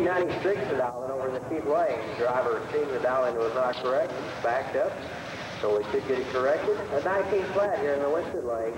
1996 to dial in over in the Chief lane. Driver seeing the dial in was not correct, backed up, so we should get it corrected. A 19 flat here in the Winston lane.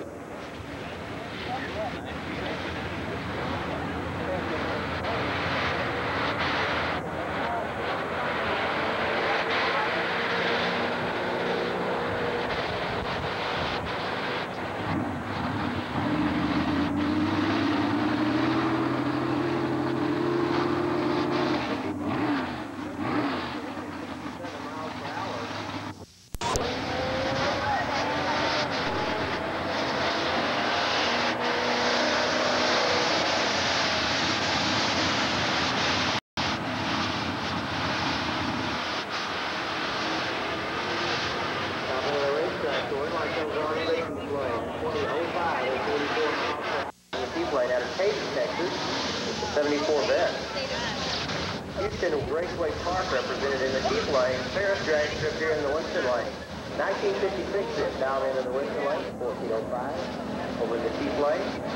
Raceway Park represented in the Chief lane. Ferris drag strip here in the Winston lane. 1956 is down into the Winston lane. 1405 over in the Chief lane.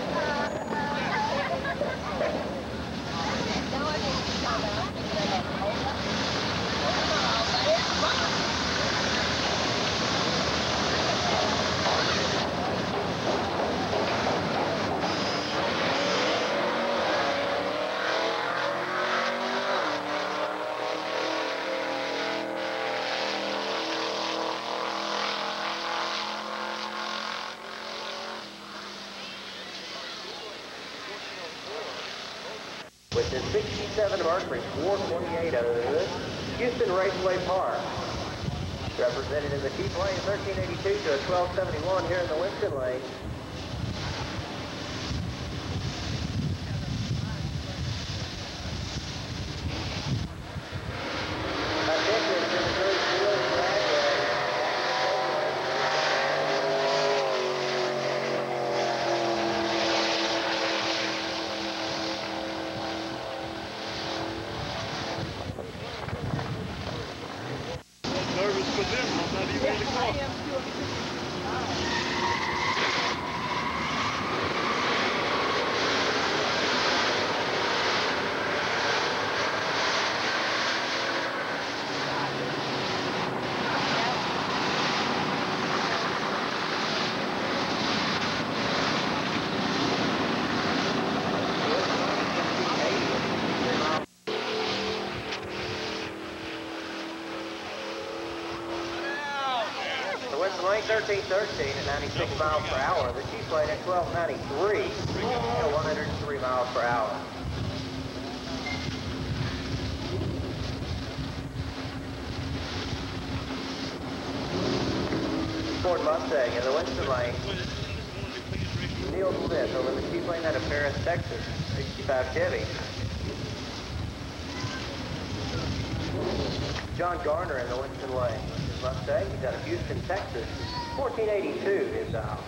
With the 67 Mercury, 428 of the Houston Raceway Park. Represented in the Chief lane, 1382 to a 1271 here in the Winston lane. For them, I'm not even in the car. Winston lane 1313 at 96 miles per hour. The Chief lane at 1293 at 103 miles per hour. Ford Mustang in the Winston lane. Neil Smith over in the Chief lane out of Paris, Texas. 65 Chevy. John Garner in the Winston lane. Mustang, he's out of Houston, Texas. 1482 is out.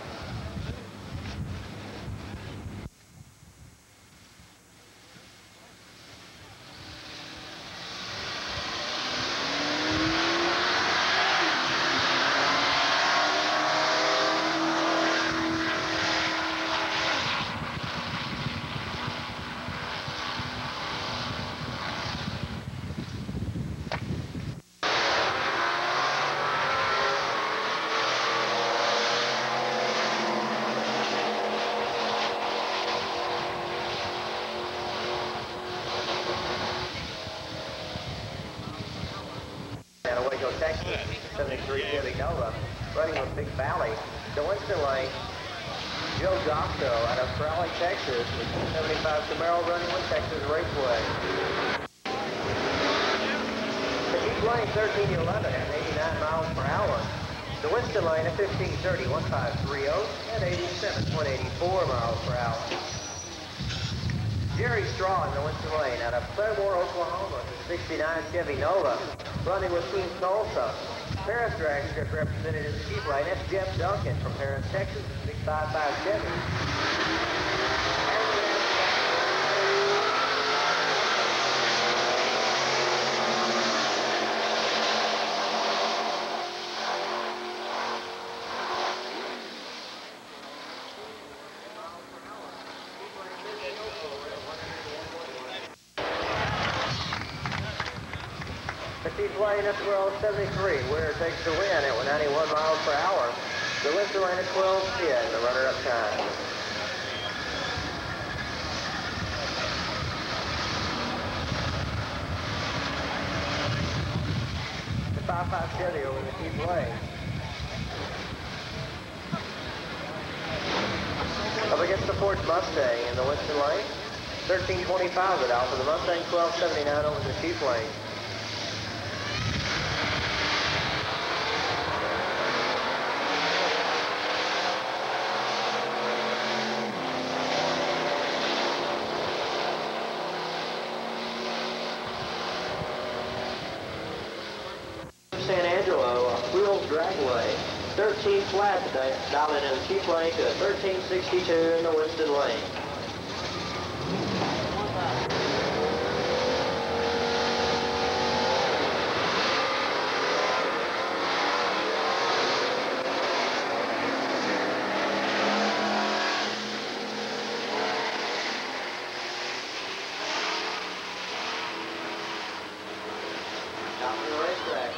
Texas, 73 Chevy Nova, running with Big Valley. The Winston lane, Joe Josto out of Crowley, Texas, with 75 Camaro running with Texas Raceway. The Chief lane, 1311 at 89 miles per hour. The Winston lane at 1530, 1530 at 87.84 miles per hour. Jerry Straw in the Winston lane out of Claremore, Oklahoma, 69 Chevy Nova, running with Team Tulsa. Paris drag strip represented in the Chief lane. That's Jeff Duncan from Paris, Texas, 655 Chevy. Chief lane at 1273. Winner takes the win at 91 miles per hour. The Winston lane at 1210, the runner-up time. The 5.5 Chevy over the Chief lane. Up against the Ford Mustang in the Winston lane. 1325 it out for the Mustang, 1279 over the Chief lane. San Angelo, Wheels Dragway, 13 flat today, dialing in the Chief lane to 1362 in the Winston lane.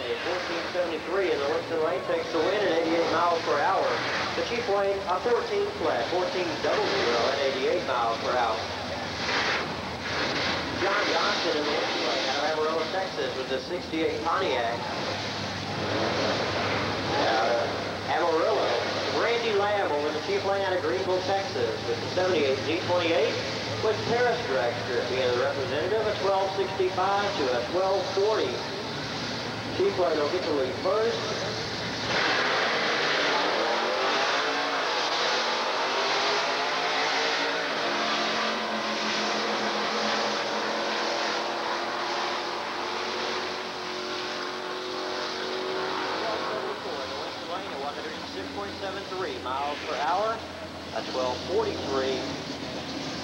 A 1473 in the Winston lane takes the win at 88 miles per hour. The Chief lane, a 14 flat, 1400 at 88 miles per hour. John Johnson in the Winston lane out of Amarillo, Texas with the 68 Pontiac. Amarillo. Randy Lamb over the Chief lane out of Greenville, Texas with the 78 Z28 with Paris Dragster being the representative at 1265 to a 1240. Chief lane will get the lead first. Lane at 106.73 miles per hour at 1243.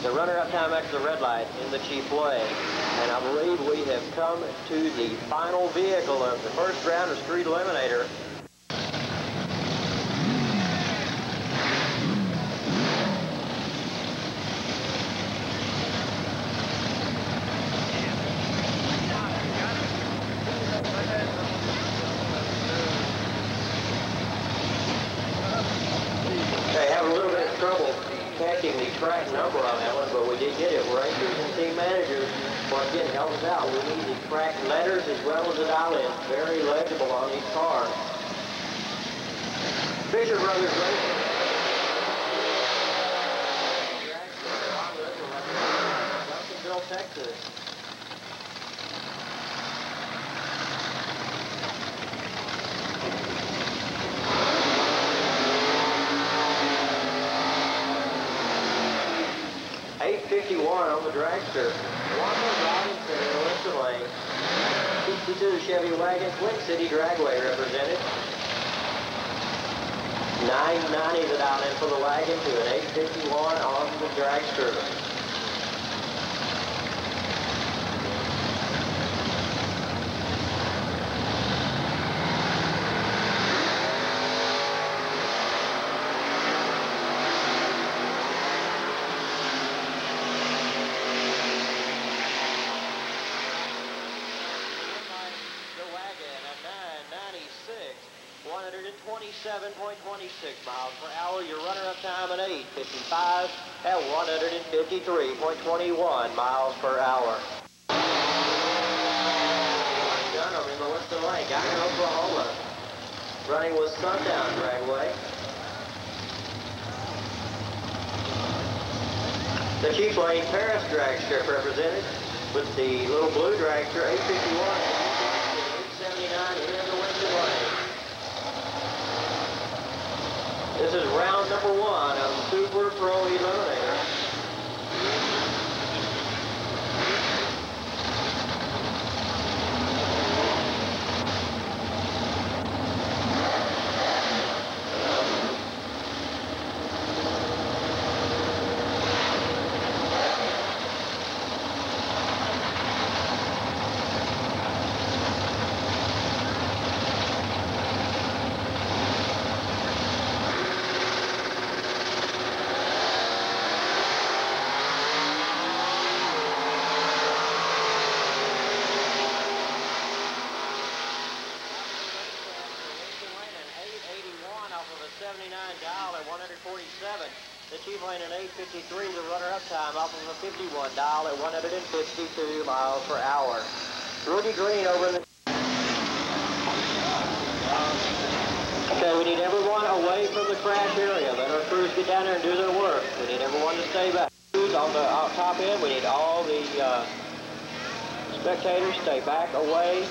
The runner-up time after the red light in the Chief lane. And I believe we have come to the final vehicle of the first round of Street Eliminator. They have a little bit of trouble catching the track number on that one, but we did get it. Racers and team managers want to help us out. We need the track letters as well as the dial-ins. Very legible on each car. Fisher Brothers Racing. Duncanville, Texas. On the dragster. Wanda Robinson in the Winston lane. 62 Chevy wagon, Twin City Dragway represented. 990 the dial in for the wagon to an 851 on the dragster. The wagon at 996, 127.26 miles per hour. Your runner-up time at 8:55 at 153.21 miles per hour. Duncan in the Winston lane, Duncan, Oklahoma, running with Sundown Dragway. The Chief lane Paris drag strip represented with the little blue dragster 851 and 879 in the Winston lane. This is round number 1 of the Super Pro Eliminator. dial at 147. The chief lane at 8:53 is a runner-up time off of a 51 dial at 152 miles per hour. Rudy Green over in the... Okay, we need everyone away from the crash area. Let our crews get down there and do their work. We need everyone to stay back. On the top end, we need all the spectators stay back away.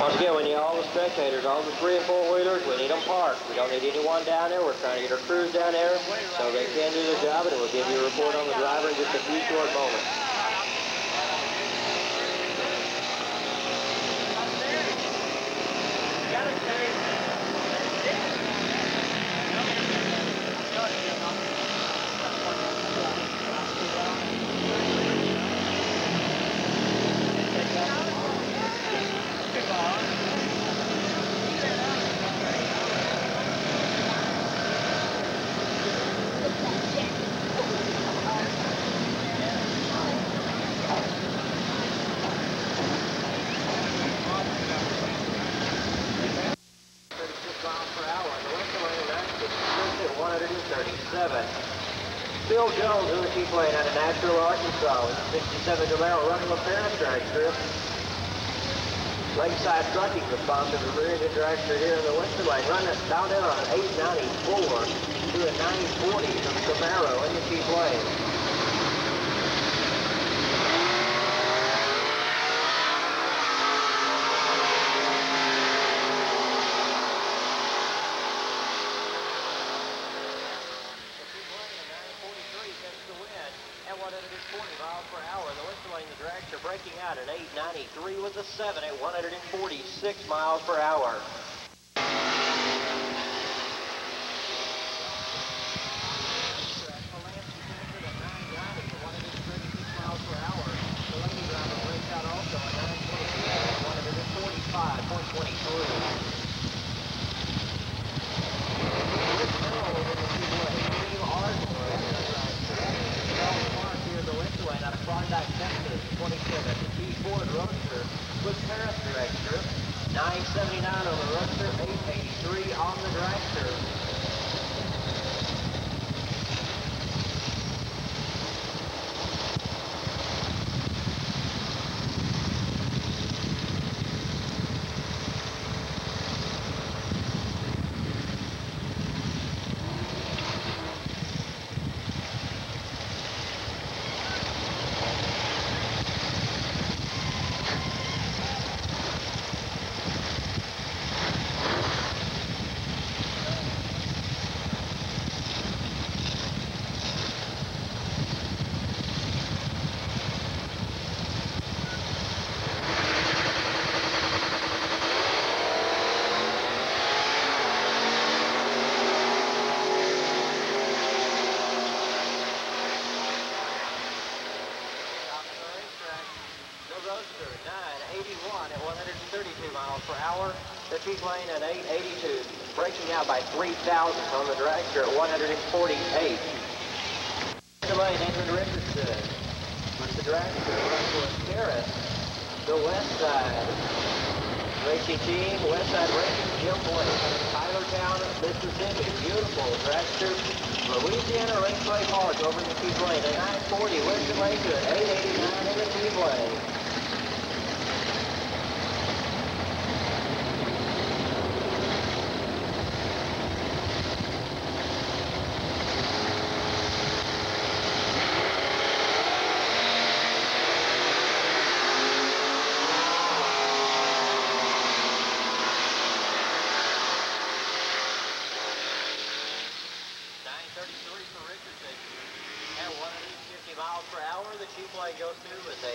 Once again, we need all the spectators, all the 3- and 4-wheelers, we need them parked. We don't need anyone down there. We're trying to get our crews down there so they can do their job, and we'll give you a report on the driver in just a few short moments. Bill Jones in the chief lane out of Nashville, Arkansas, with the 67 Camaro running a parent drag strip. Lakeside Trucking the sponsor of the rear engine drag strip here in the western lane. Running down there on an 894 to a 940 from Camaro in the chief lane. Breaking out at 893 with a 7 at 146 miles per hour. With Paris drag strip, 979 on the roadster, 883 on the drag strip. The chief lane at 882, breaking out by 3 thousandths on the dragster at 148. The lane, Edwin Richardson, with the dragster, Russell Harris, the west side. Racing team, west side racing, Jim Blake, Tylertown, Mississippi, beautiful dragster. Louisiana Raceway Park over in the chief lane at 940, Western Lane to at 889 in the chief lane. The chief lane goes through with a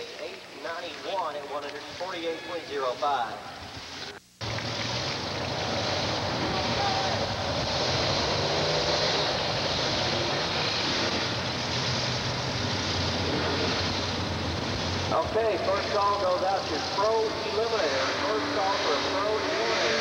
891 at 148.05. Okay, first call goes out to Pro Eliminator. First call for Pro Eliminator.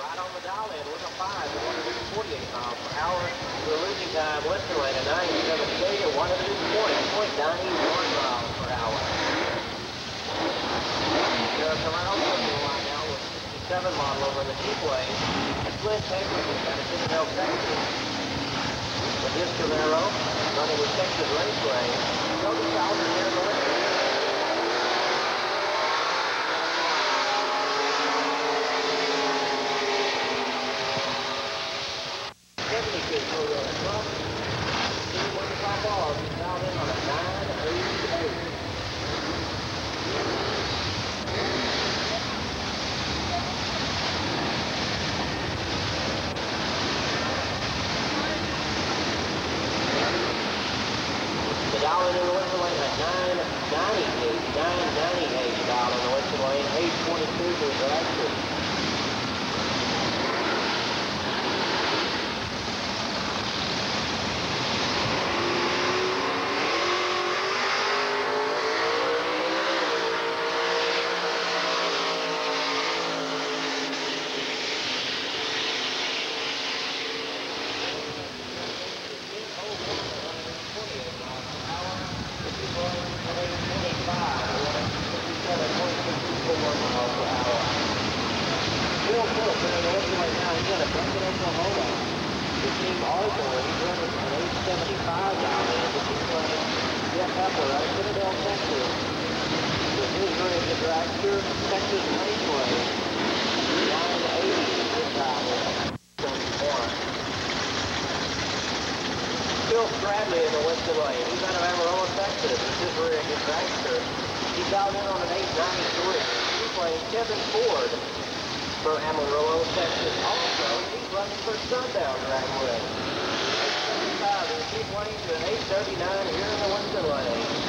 Right on the dial in with a 5 at 148 miles per hour. The losing time western lane at 978 at 120.91 miles per hour. There's a round line now with 67 model over in the Jeep lane. Split paper at a Citadel, Texas. The disc Camaro running with Texas Raceway. Total Challenge here in the winner. Dollar in the western lane at 998 dollar in the western lane, 822 for the extra. Texas Raceway, 980 this time. Phil Stradley in the western lane. He's out of Amarillo, Texas. This is rear end dragster. He's out in on an 893. He's playing Kevin Ford from Amarillo, Texas. Also, he's running for Sundown Dragway. 875 in the Jeep lane to an 839 here in the western lane.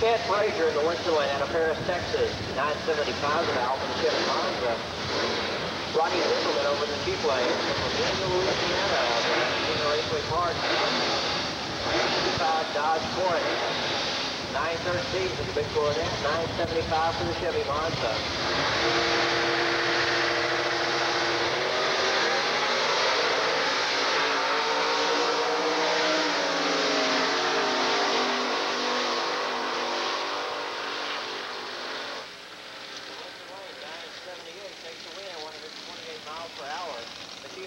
Chad Frazier in the western lane out of Paris, Texas. 975 an hour from the Chevy Monza. Ronnie Zimmerman over in the Jeep lane from Virginia, Louisiana. Virginia Raceway Park. 955 Dodge Point. 913 for the Big Coronet. 975 for the Chevy Monza.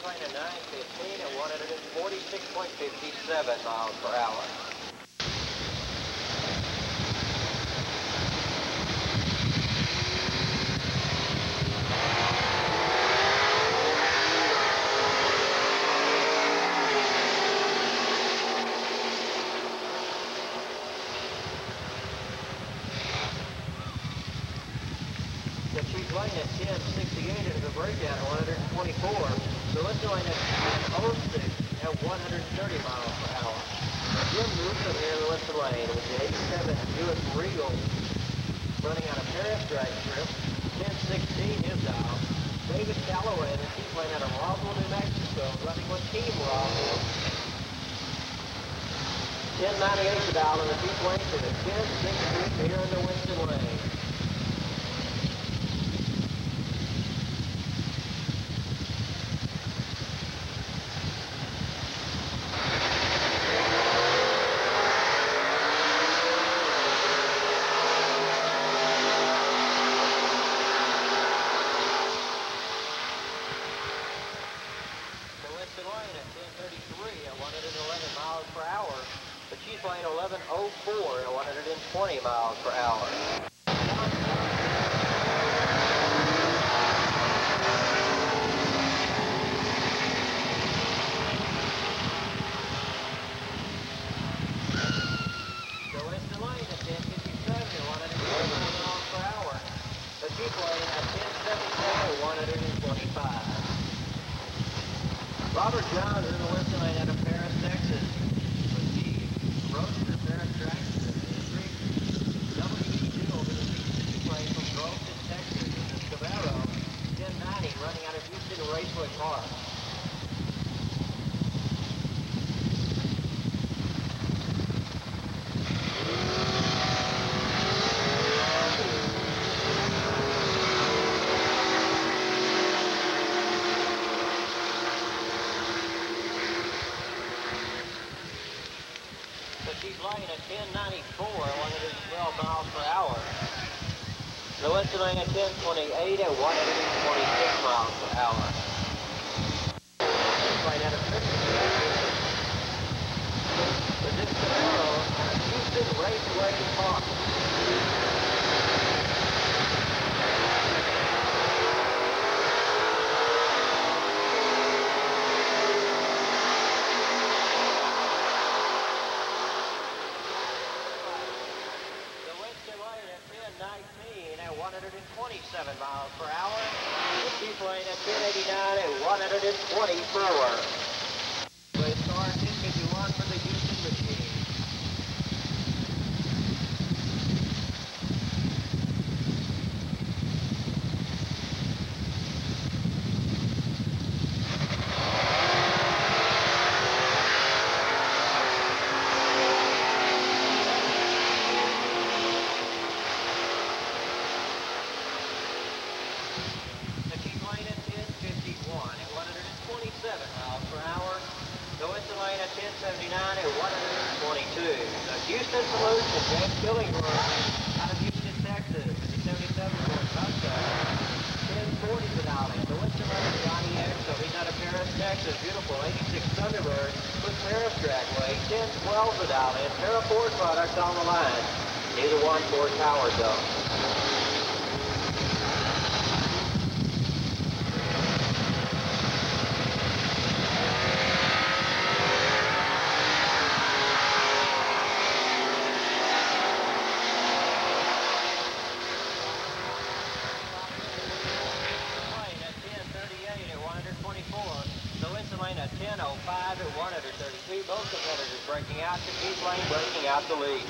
Lane at 915 at 146.57 miles per hour. The cheap lane at 1068 is a breakdown at 124. So let's go in at 1006 at 130 miles per hour. Jim Newsom here in the western lane with the 87 Buick Regal running out of Paris drag strip. 1016 his dial. David Calloway in the Jeep lane out of Roswell, New Mexico, running with Team Roswell. 1098 the dial in the Jeep lane to the 1016 here in the western lane. at 111 miles per hour, but she's playing 11:04 at 120 miles per hour. So it's the lane at 10:57 at 120 miles per hour, but she's playing at 10:77 at 125. Robert Johns in the Winston lane out of Paris, Texas, with the Roadster Paris track history. WD2 over the PCC lane from Groveton, Texas, with the Scavero 1090 running out of Houston Raceway Park. She's laying at 1094 at 112 miles per hour. The Winston lane at 1028 at 126 miles per hour. Right out of the this Camaro out of Houston Raceway Park. At 127 miles per hour. The seaplane at 1089 at 124. Race car 1051 for the Houston machine. Miles per hour. The Winston lane at 1079 at 122. The Houston Solution, James Killingsworth out of Houston, Texas. The 77 Ford Mustang. 1040 Denali. The Winston lane at Johnny X. So he's out of Paris, Texas. Beautiful 86 Thunderbird with Paris track weight. 1012 Denali. And Para Ford products on the line. Neither one Ford Tower though. The Winston lane at 10:05 at 132. Both competitors breaking out. The Keith lane breaking out the lead.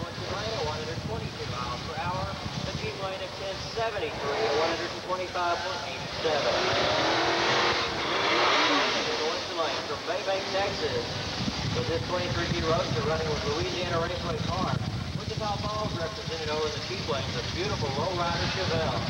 Winston lane at 122 miles per hour. The Keith lane at 1073 at 125.87. The Winston lane from Baybank, Texas. With this 23G Roadster running with Louisiana Raceway Park. Look at how balls represented over the Chief lanes. A beautiful lowrider Chevelle.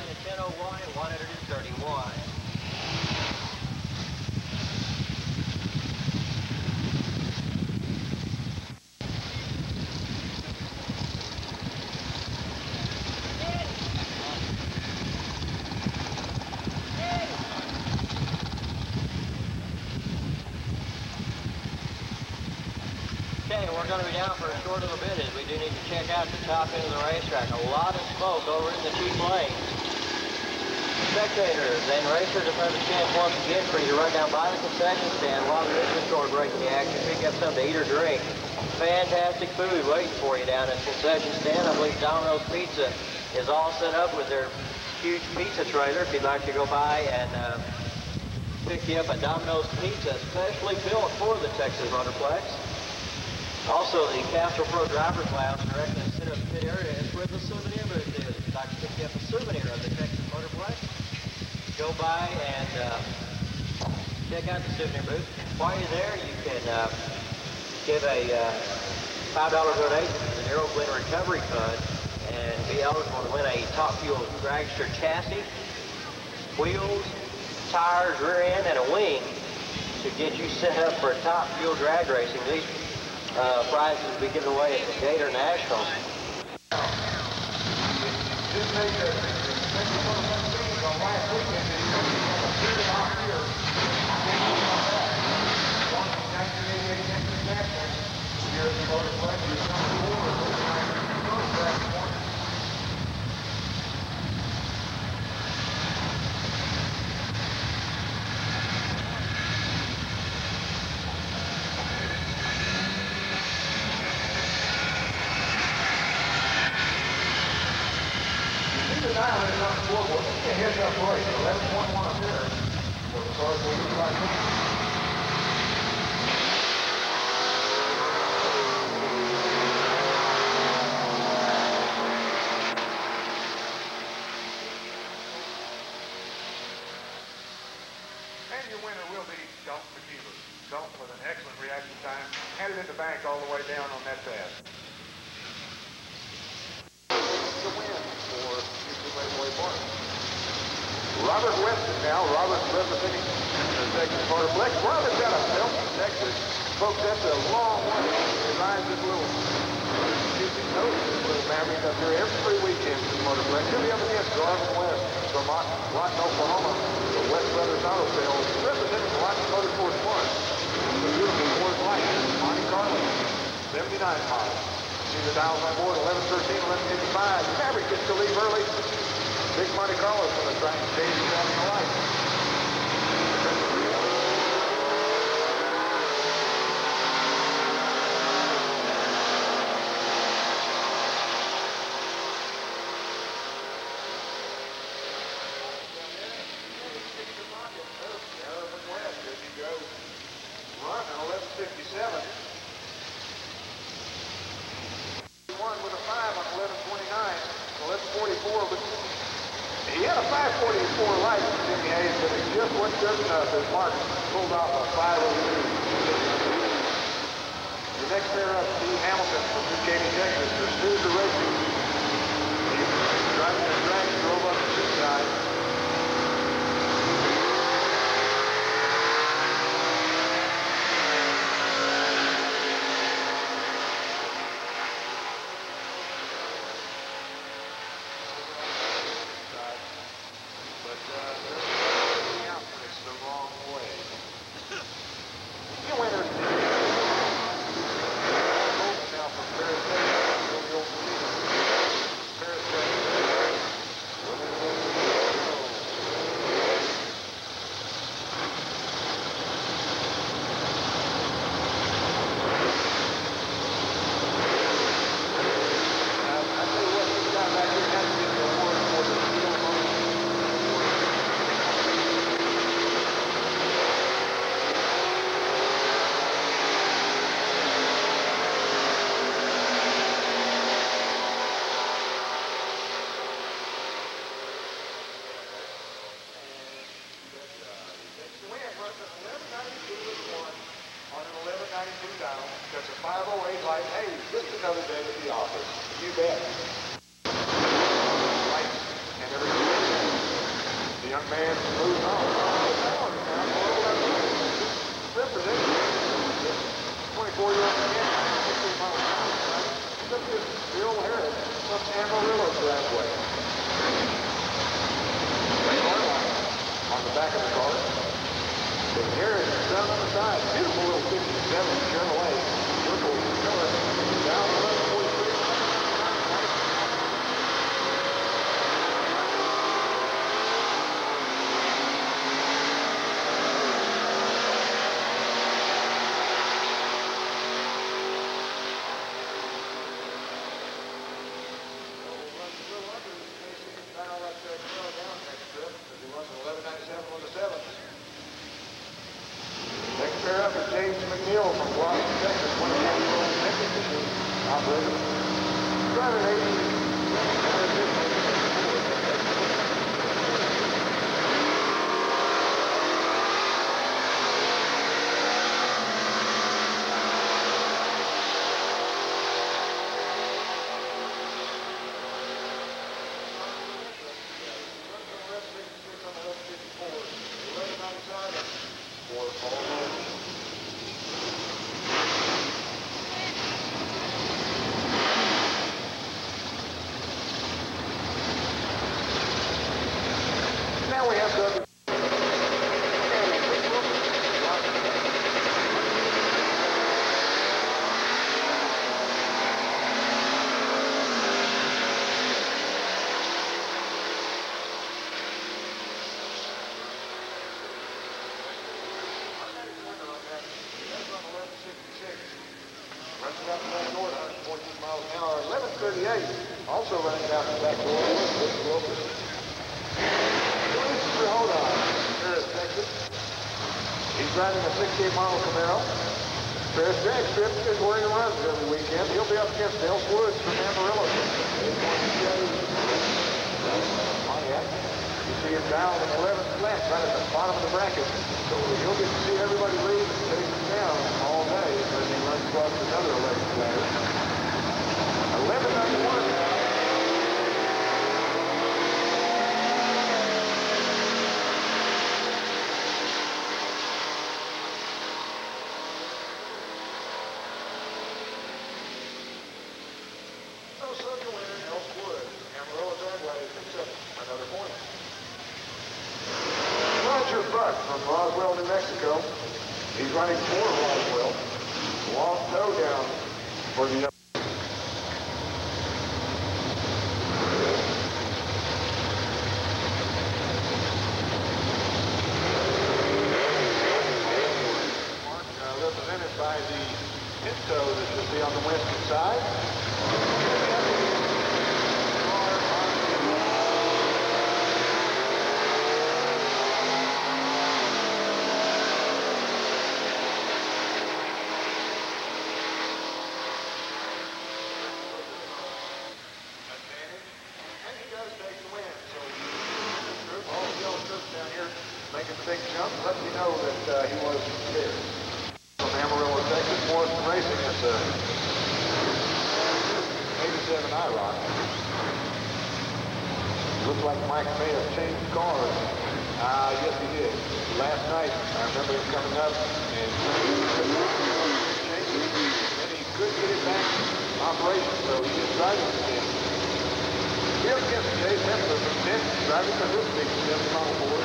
At 10:01 and 131. Okay, we're going to be down for a short little bit as we do need to check out the top end of the racetrack. A lot of smoke over in the Chief lane. Spectators and racers have had a chance once again for you to run down by the concession stand while the Richmond store breaking the action, pick up something to eat or drink. Fantastic food waiting for you down at the concession stand. I believe Domino's Pizza is all set up with their huge pizza trailer if you'd like to go by and pick you up a Domino's Pizza specially built for the Texas Motorplex. Also, the Castle Pro Driver's Lounge directly in the center of the pit area is where the souvenir booth is. If you'd like to pick up a souvenir of the Texas Motorplex, go by and check check out the souvenir booth. While you're there, you can give a $5 donation to the Nero Glen Recovery Fund and be eligible to win a Top Fuel dragster chassis, wheels, tires, rear end, and a wing to get you set up for Top Fuel drag racing. These prizes will be given away at the Gator Nationals. Heads up right, 11.1 up there. So the cars will be right there. And your winner will be Duncan with an excellent reaction time. Had it in the bank all the way down on that pass. The win for Houston Park. Robert Weston now. Robert's representing the Texas Motorplex. Robert's out of Belton, Texas. Folks, that's a long way. He rides this little Maverick up here every weekend to the Motorplex. He'll be up against Garvin West from Lawton, Oklahoma. The West Brothers Auto Sales representing Lawton Motorsports 1. The beautiful Ford Light, Monte Carlo, 79 miles. See the dials on board, 11:13, 11:55. The Maverick gets to leave early. Big Monte Carlo's going to try and change it down in the light. Running 11:57. One with a 5 on 11:29. 11:44, but he had a 5:44 light from Jimmy Hayes, but it just wasn't good enough as Mark pulled off a 5:02. The next pair up, Steve Hamilton from Duquesne, Texas, for Snoozer Racing. He was driving the drag and drove up the seaside. That's a 508 light. Hey, just another day at the office. You bet. Lights and everything. The young man moves on. Representing 24-year-old man, 16 miles an hour. Look at Bill Harris from Amarillo driveway. On the back of the car. The Harris down on the side. Beautiful little 57 Chevrolet. Purple color. Down 11:43. Pair up is James McNeil from Washington, Texas, 24-year-old technician operator. Driving 80. 38, also running down the back door was Rick Wilkerson. Christopher Hodon, Paris, Texas. He's driving a 68 model Camaro. Paris drag strip is where he runs every weekend. He'll be up against Dale Woods from Amarillo. You see him down in 11th place, right at the bottom of the bracket. So you'll get to see everybody leave and chase him down all day as he runs across another 11th place. 1191 now. From Roswell, New Mexico. He's running for Roswell. Long toe down for the represented by the Pinto that should be on the western side. Making the big jump, let me know that he was scared. From Amarillo, Texas, Morrison Racing at the 87 IROC. Looks like Mike may have changed cars. Yes, he did. Last night, I remember him coming up and changing, and he couldn't get it back in operation, so he is driving again. Here against Jay Hempler from Denton, driving for this big 70 mile board.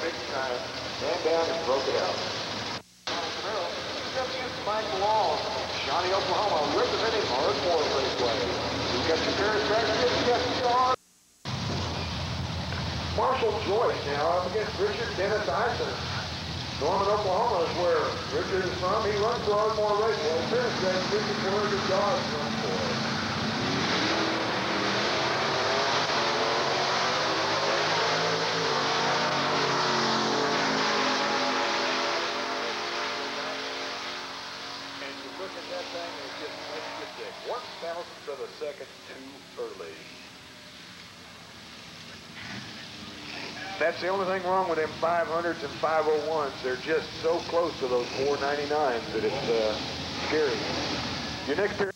Big time, ran down and broke it out. Step against Mike Long, Shawnee, Oklahoma, representing Ardmore Raceway. You got your Paris track, you got your Marshall Joyce now up against Richard Dennis Eisen. Norman, Oklahoma is where Richard is from. He runs for Ardmore Raceway. Paris track, Richard Word of God runs for it. Thousandth of a second too early. That's the only thing wrong with them 500s and 501s. They're just so close to those 499s that it's scary. Your next period.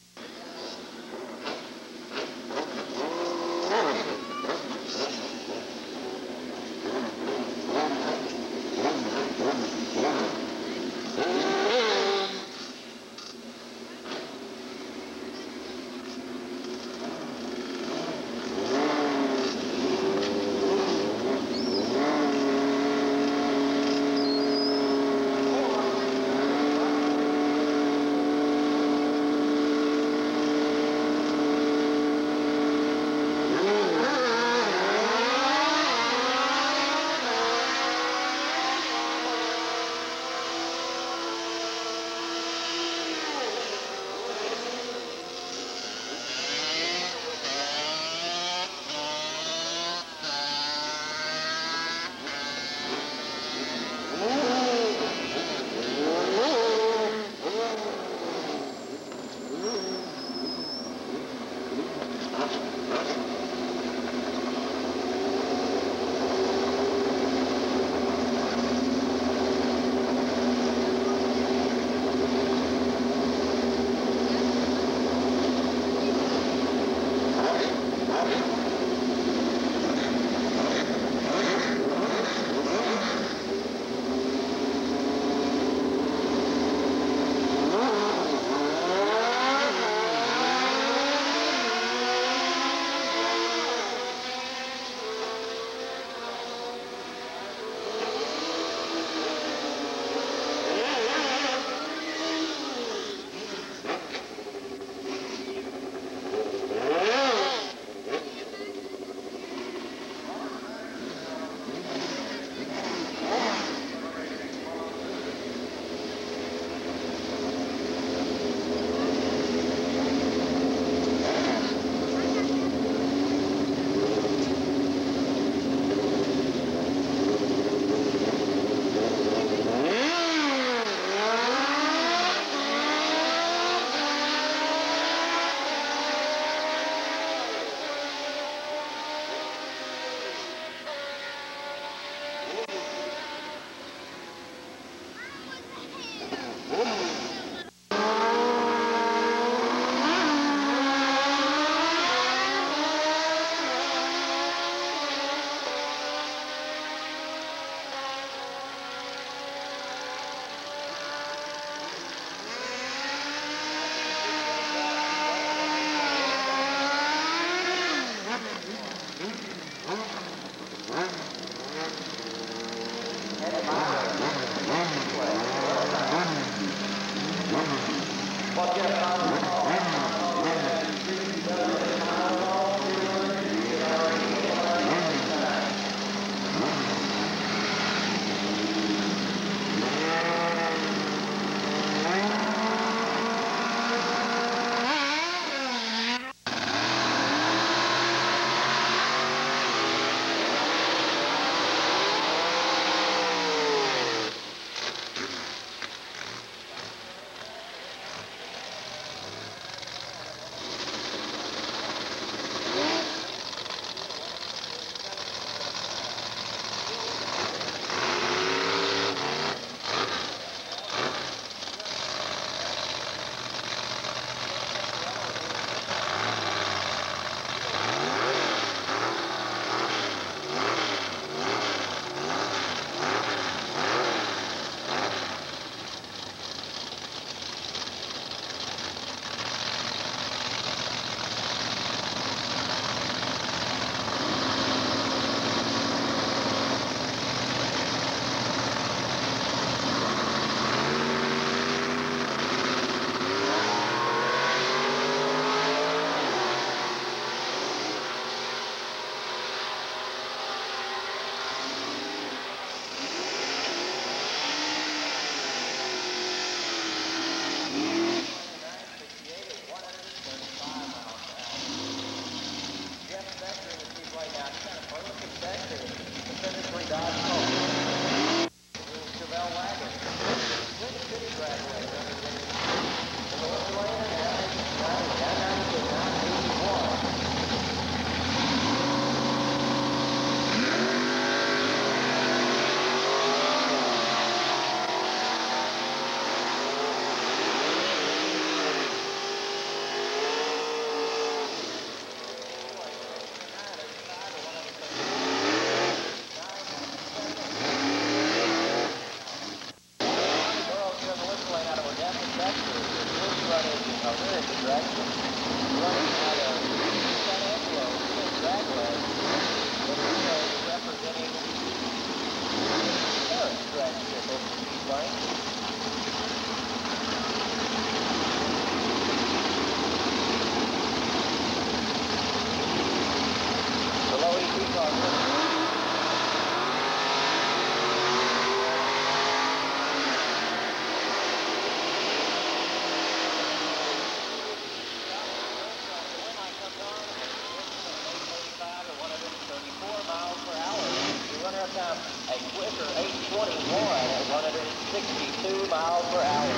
a quicker 8:21 at 162 miles per hour.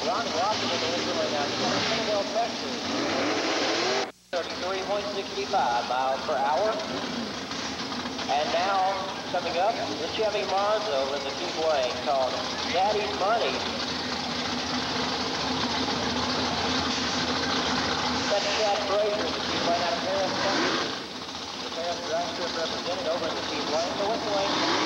Ron Washington in the lane out of Pennsylvania, Texas. 33.65 miles per hour. And now, coming up, the Chevy Monza over in the Keith Lane called Daddy's Money. That's Chad Frazier in the Keith Lane out of Paris, Texas. The Paris drag strip represented over in the Keith Lane. The West Lane.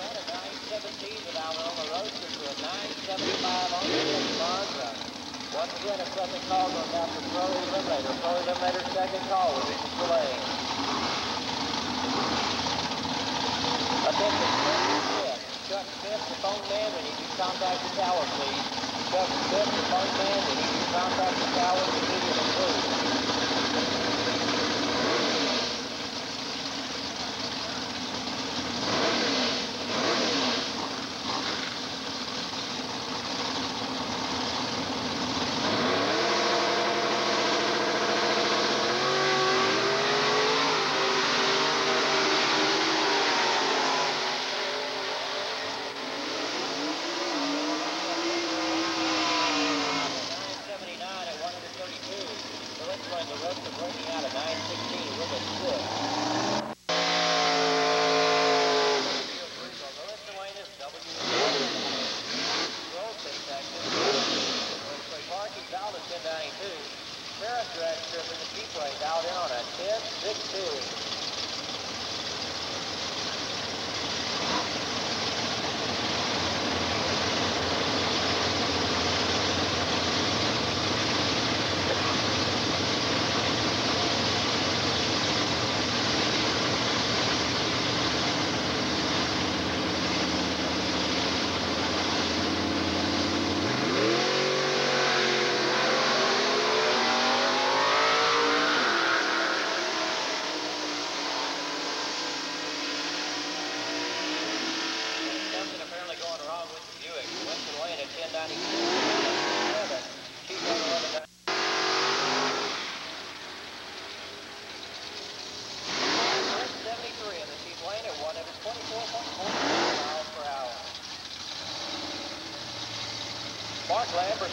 At 9:17 without on the roadster to a 9:75 on the Chevy Monza. Once again, a second call goes out to Pro Eliminator. Pro Eliminator's second call will reach the lane. Attention, Smith. Chuck Smith, the phone man, we need you to contact the tower, please. Chuck Smith, the phone man, we need you to contact the tower immediately, please.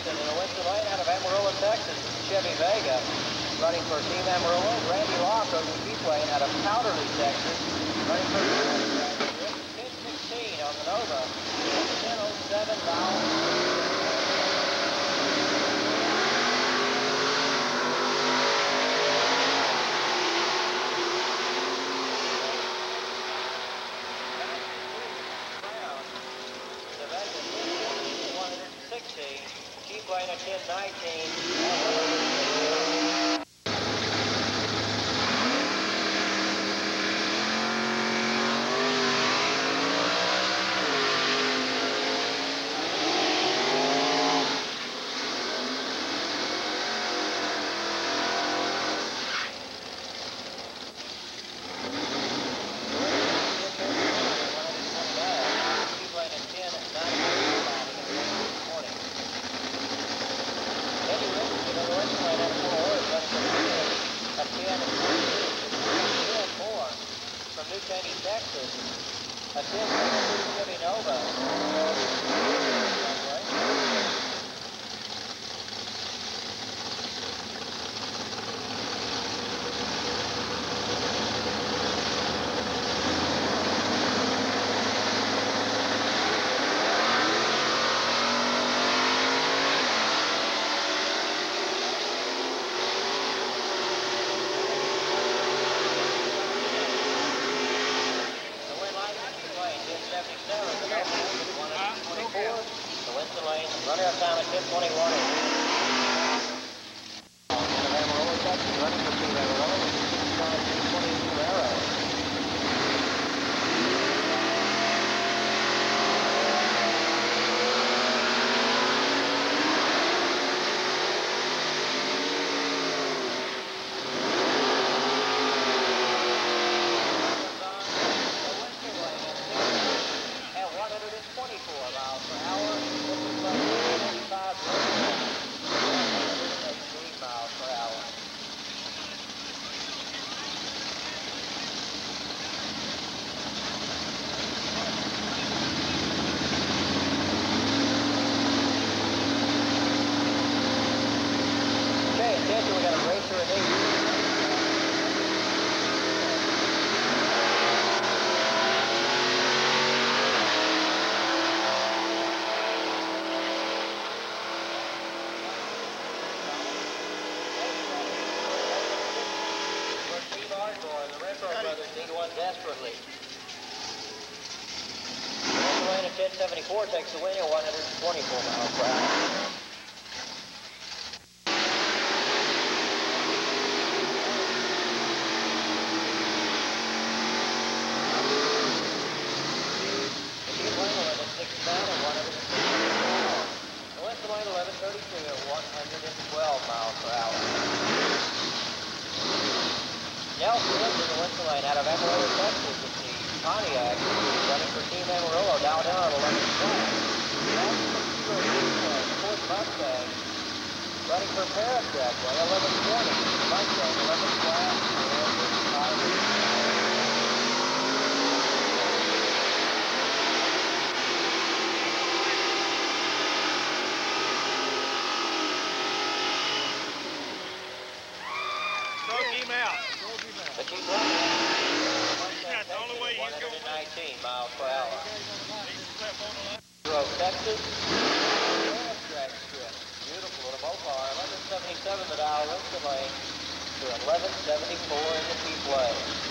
In the Winston Lane out of Amarillo, Texas, Chevy Vega. Running for Team Amarillo, Randy Locke over the Keith Lane out of Powderly, Texas. Running for 10:16 on the Nova. 10:07 miles. Keep playing at 10:19. Texas, a 10 Chevy Nova. Runner up time at 10:21. Amarillo, Texas, running for Team Amarillo. 10:20 Camaro. At 124 miles per hour. 55 brothers need one desperately. Western lane at 1074 takes the win at 124 miles per hour. Out of Amarillo, Texas, with the Pontiac running for Team Amarillo down on the 11th flat. Ford Mustang running for Paris Dragway, 1120. Mustang, 11th flat, and the But keep running. That's the only way he's going. 119 miles per hour. Grove, Texas. Track strip. Beautiful little Mopar. 1177 the dial, Winston Lane to 1174 in the Peepway.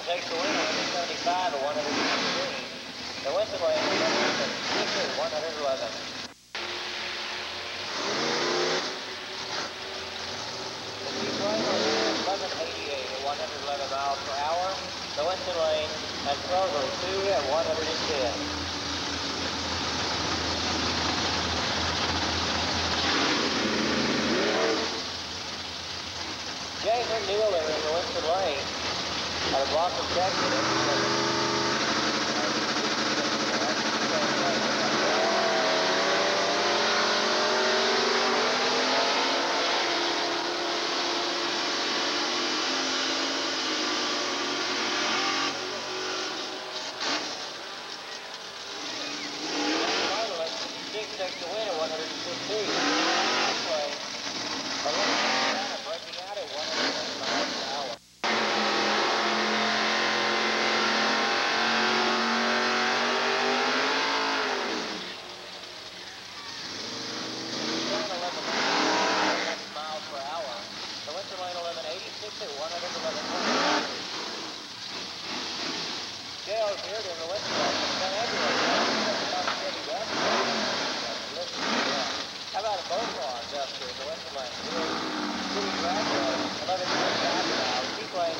Takes the win, 175 to 116. The Winston Lane, 111. The Peepway, 1188 at 111 miles per hour. The Winston Lane has Kroger 2 at 110. Jason Nealer in the Winston Lane. Out of Blossom, Texas. Takes the win at 115. Breaking out at 110 miles per hour. How about a Motorplex Duster in the Western Lane? City Dragway, 1125 miles. Seaplane,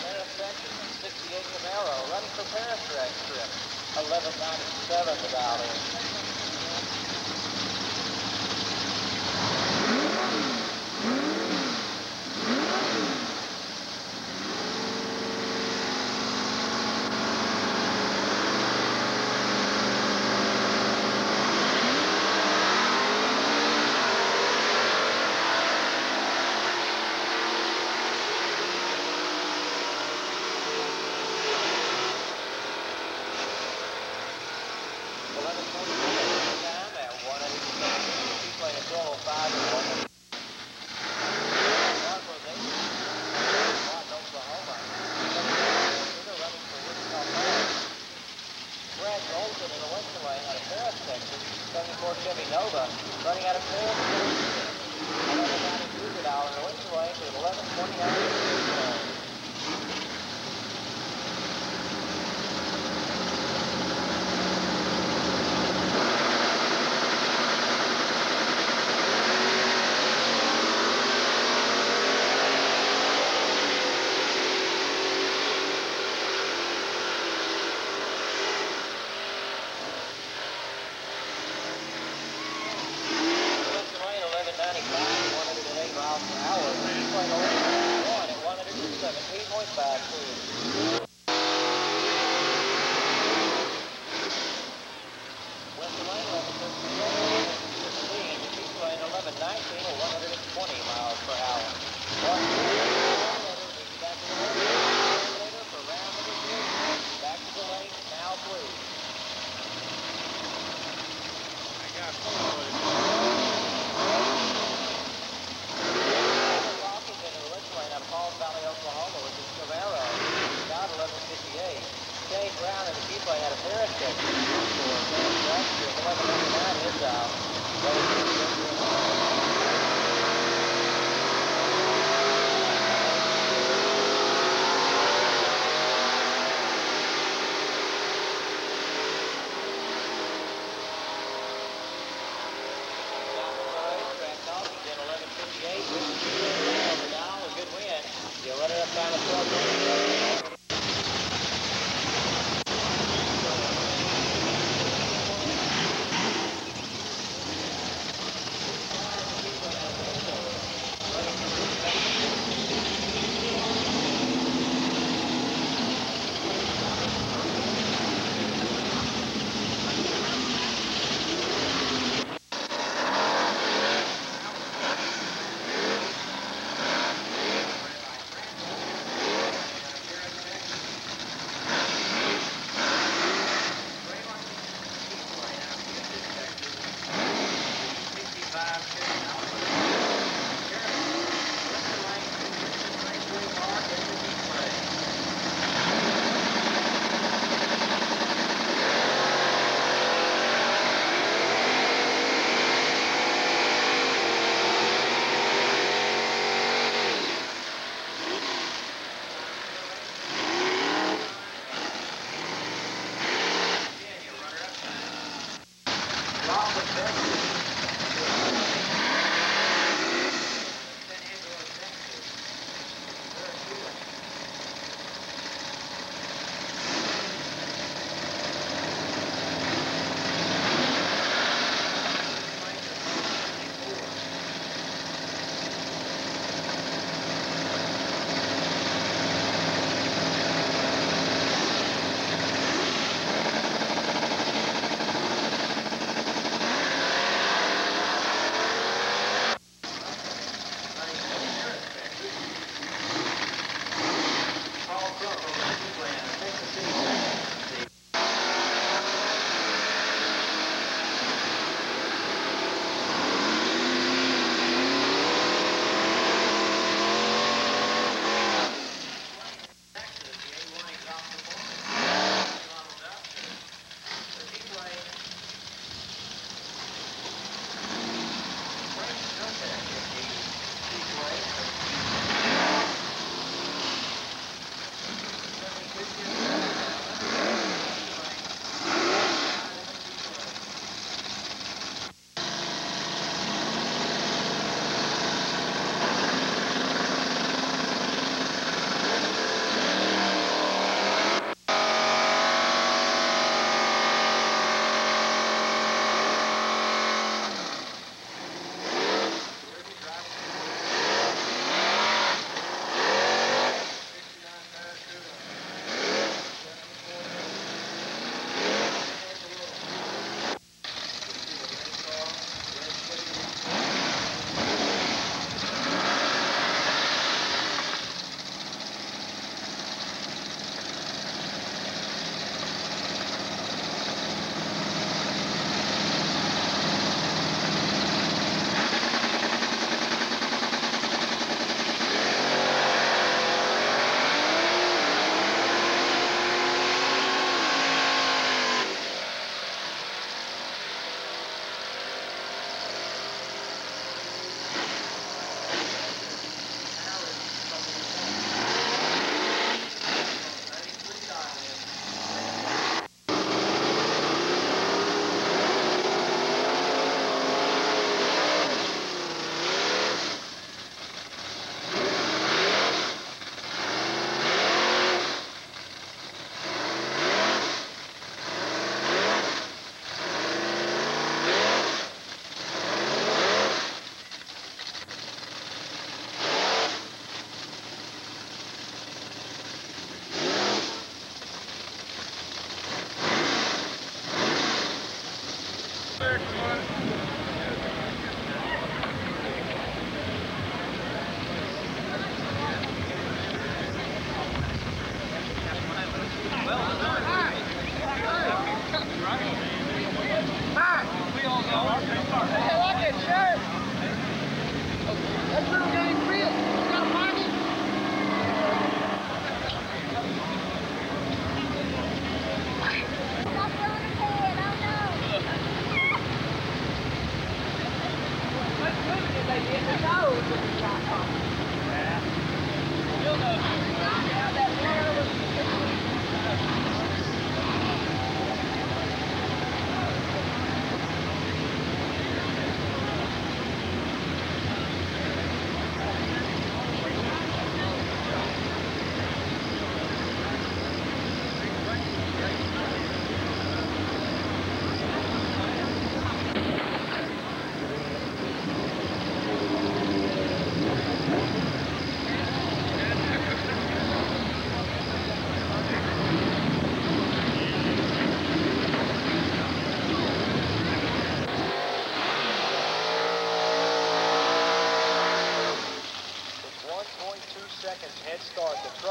Paris, Texas, 68 Camaro, running for Paris Drag Strip, 1197 the dial in. Chevy Nova, running out of Paris, $11.92 in the Winston Lane to 1129. Miles per hour.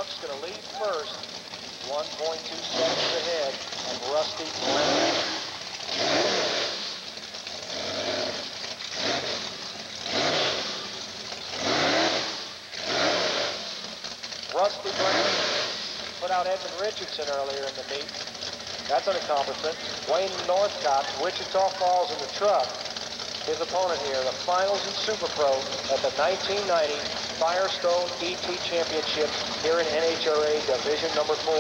truck's going to lead first, 1.2 seconds ahead of Rusty Brenham. Rusty Brenham put out Edmund Richardson earlier in the meet. That's an accomplishment. Wayne Northcott, Wichita Falls in the truck. His opponent here, the finals in Super Pro at the 1990 Firestone ET Championship here in NHRA Division number 4.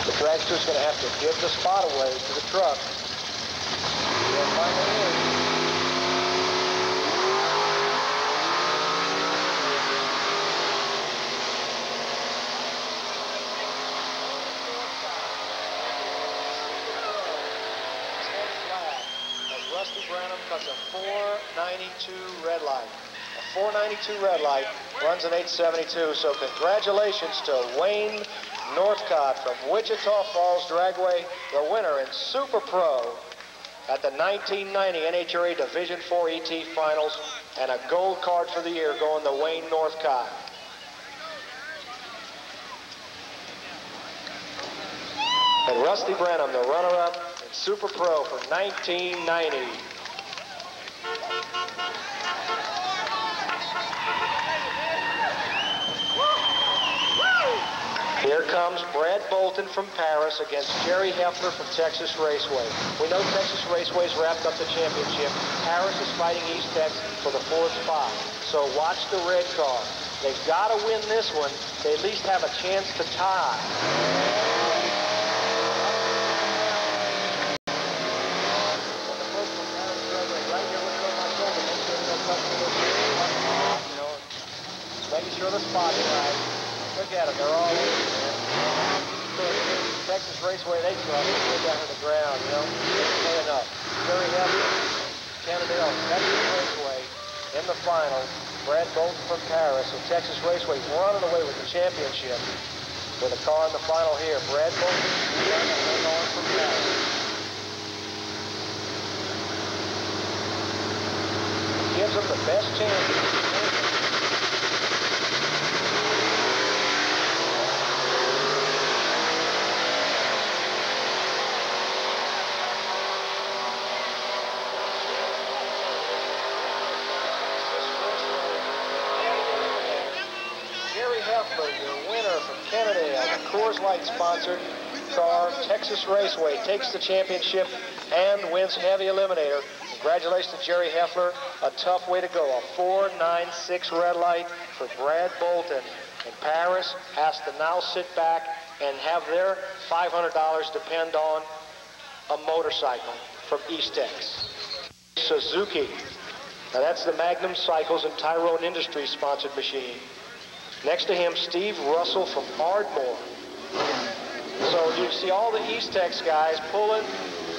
The dragster's going to have to give the spot away to the truck. They'll finally in. Rusty Brenham cuts a 492 red light. A 492 red light runs an 872. So congratulations to Wayne Northcott from Wichita Falls Dragway, the winner in Super Pro at the 1990 NHRA Division 4 ET Finals, and a gold card for the year going to Wayne Northcott. And Rusty Brenham, the runner-up in Super Pro for 1990. Here comes Brad Bolton from Paris against Jerry Heffler from Texas Raceway. We know Texas Raceway's wrapped up the championship. Paris is fighting East Tex for the 4th spot. So watch the red car. They've got to win this one. They at least have a chance to tie. Making sure the spot's right. Look at them, they're all in there. Texas Raceway, they truck, they down to the ground, you know. They're paying up. Very heavy. Cannondale, Texas Raceway in the final. Brad Bolton from Paris. So Texas Raceway running away with the championship. With a car in the final here. Brad Bolton running on from Paris. Gives them the best chance. The winner from Canada, the Coors Light sponsored car, Texas Raceway, takes the championship and wins heavy eliminator. Congratulations to Jerry Heffler. A tough way to go. A 496 red light for Brad Bolton. And Paris has to now sit back and have their $500 depend on a motorcycle from East Tex. Suzuki. Now that's the Magnum Cycles and Tyrone Industries sponsored machine. Next to him, Steve Russell from Ardmore. So you see all the East Tex guys pulling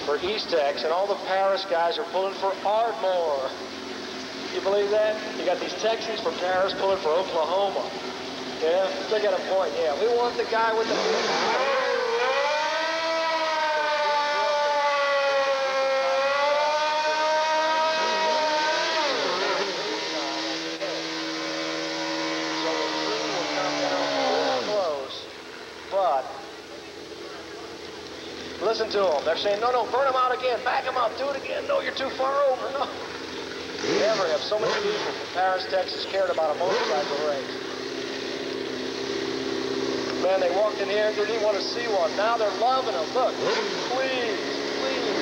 for East Tex, and all the Paris guys are pulling for Ardmore. You believe that? You got these Texans from Paris pulling for Oklahoma. Yeah, they got a point. Yeah, we want the guy with the... Listen to them. They're saying, no, burn them out again. Back them up. Do it again. No, you're too far over. No. Never have so many people from Paris, Texas cared about a motorcycle race. Man, they walked in here and didn't even want to see one. Now they're loving them. Look. Please, please.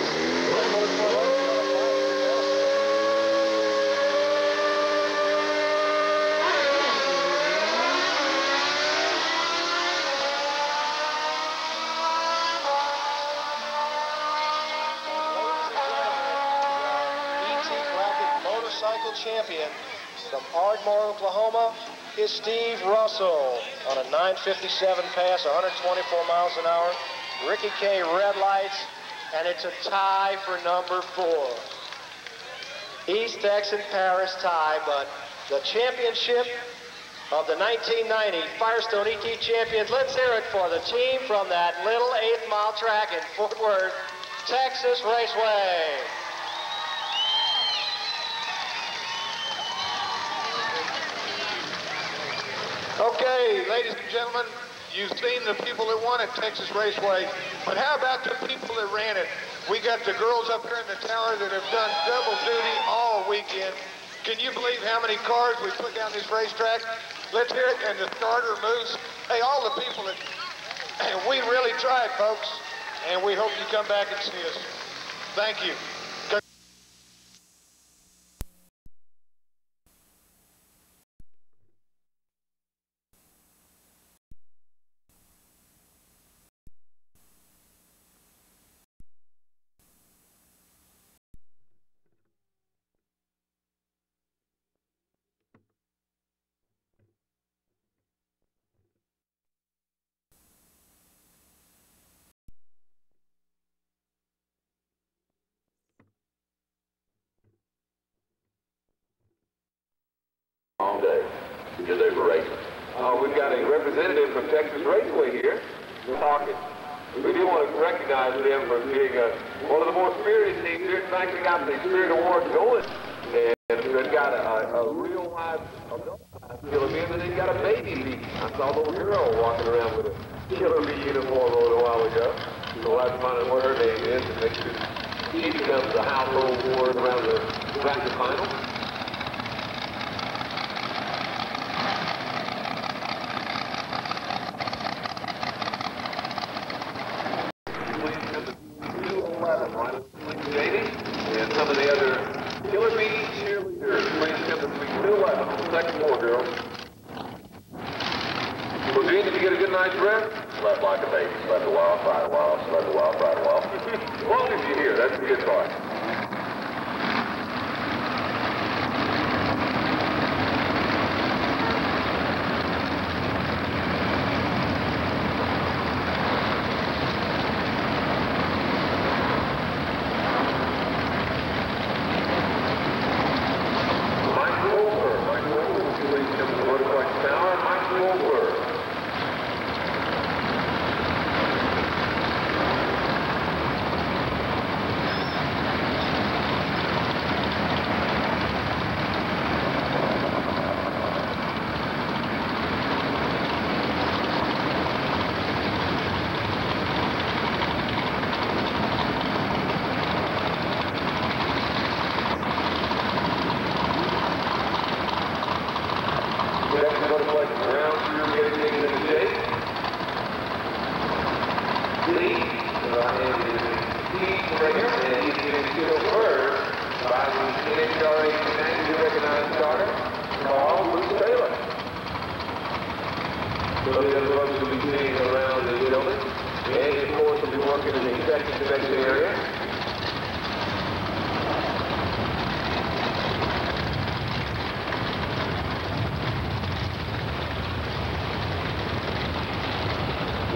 Champion from Ardmore, Oklahoma is Steve Russell on a 957 pass, 124 miles an hour. Ricky K red lights, and it's a tie for number 4. East Tex and Paris tie, but the championship of the 1990 Firestone ET champions. Let's hear it for the team from that little 8th-mile track in Fort Worth, Texas Raceway. Okay, ladies and gentlemen, you've seen the people that won at Texas Raceway, but how about the people that ran it? We got the girls up here in the tower that have done double duty all weekend. Can you believe how many cars we put down this racetrack? Let's hear it, and the starter moves. Hey, all the people that, we really tried, folks, and we hope you come back and see us. Thank you. All day, because they were racing. We've got a representative from Texas Raceway here. We're talking. We do want to recognize them for being one of the more spirited teams here. In fact, we got the Spirit Award going, and they've got a real live adult killer bee, and they've got a baby bee. I saw a little girl walking around with a killer bee uniform on a while ago. So we'll have to find out what her name is and make sure she becomes the household word around the bracket final. And some of the other killer bee cheerleaders, please come to 211, second floor, girls. Well, Gene, did you get a good night's rest? Slept like a baby, slept a while, cried a while, slept a while, cried a while. As long as you're here, that's the good part.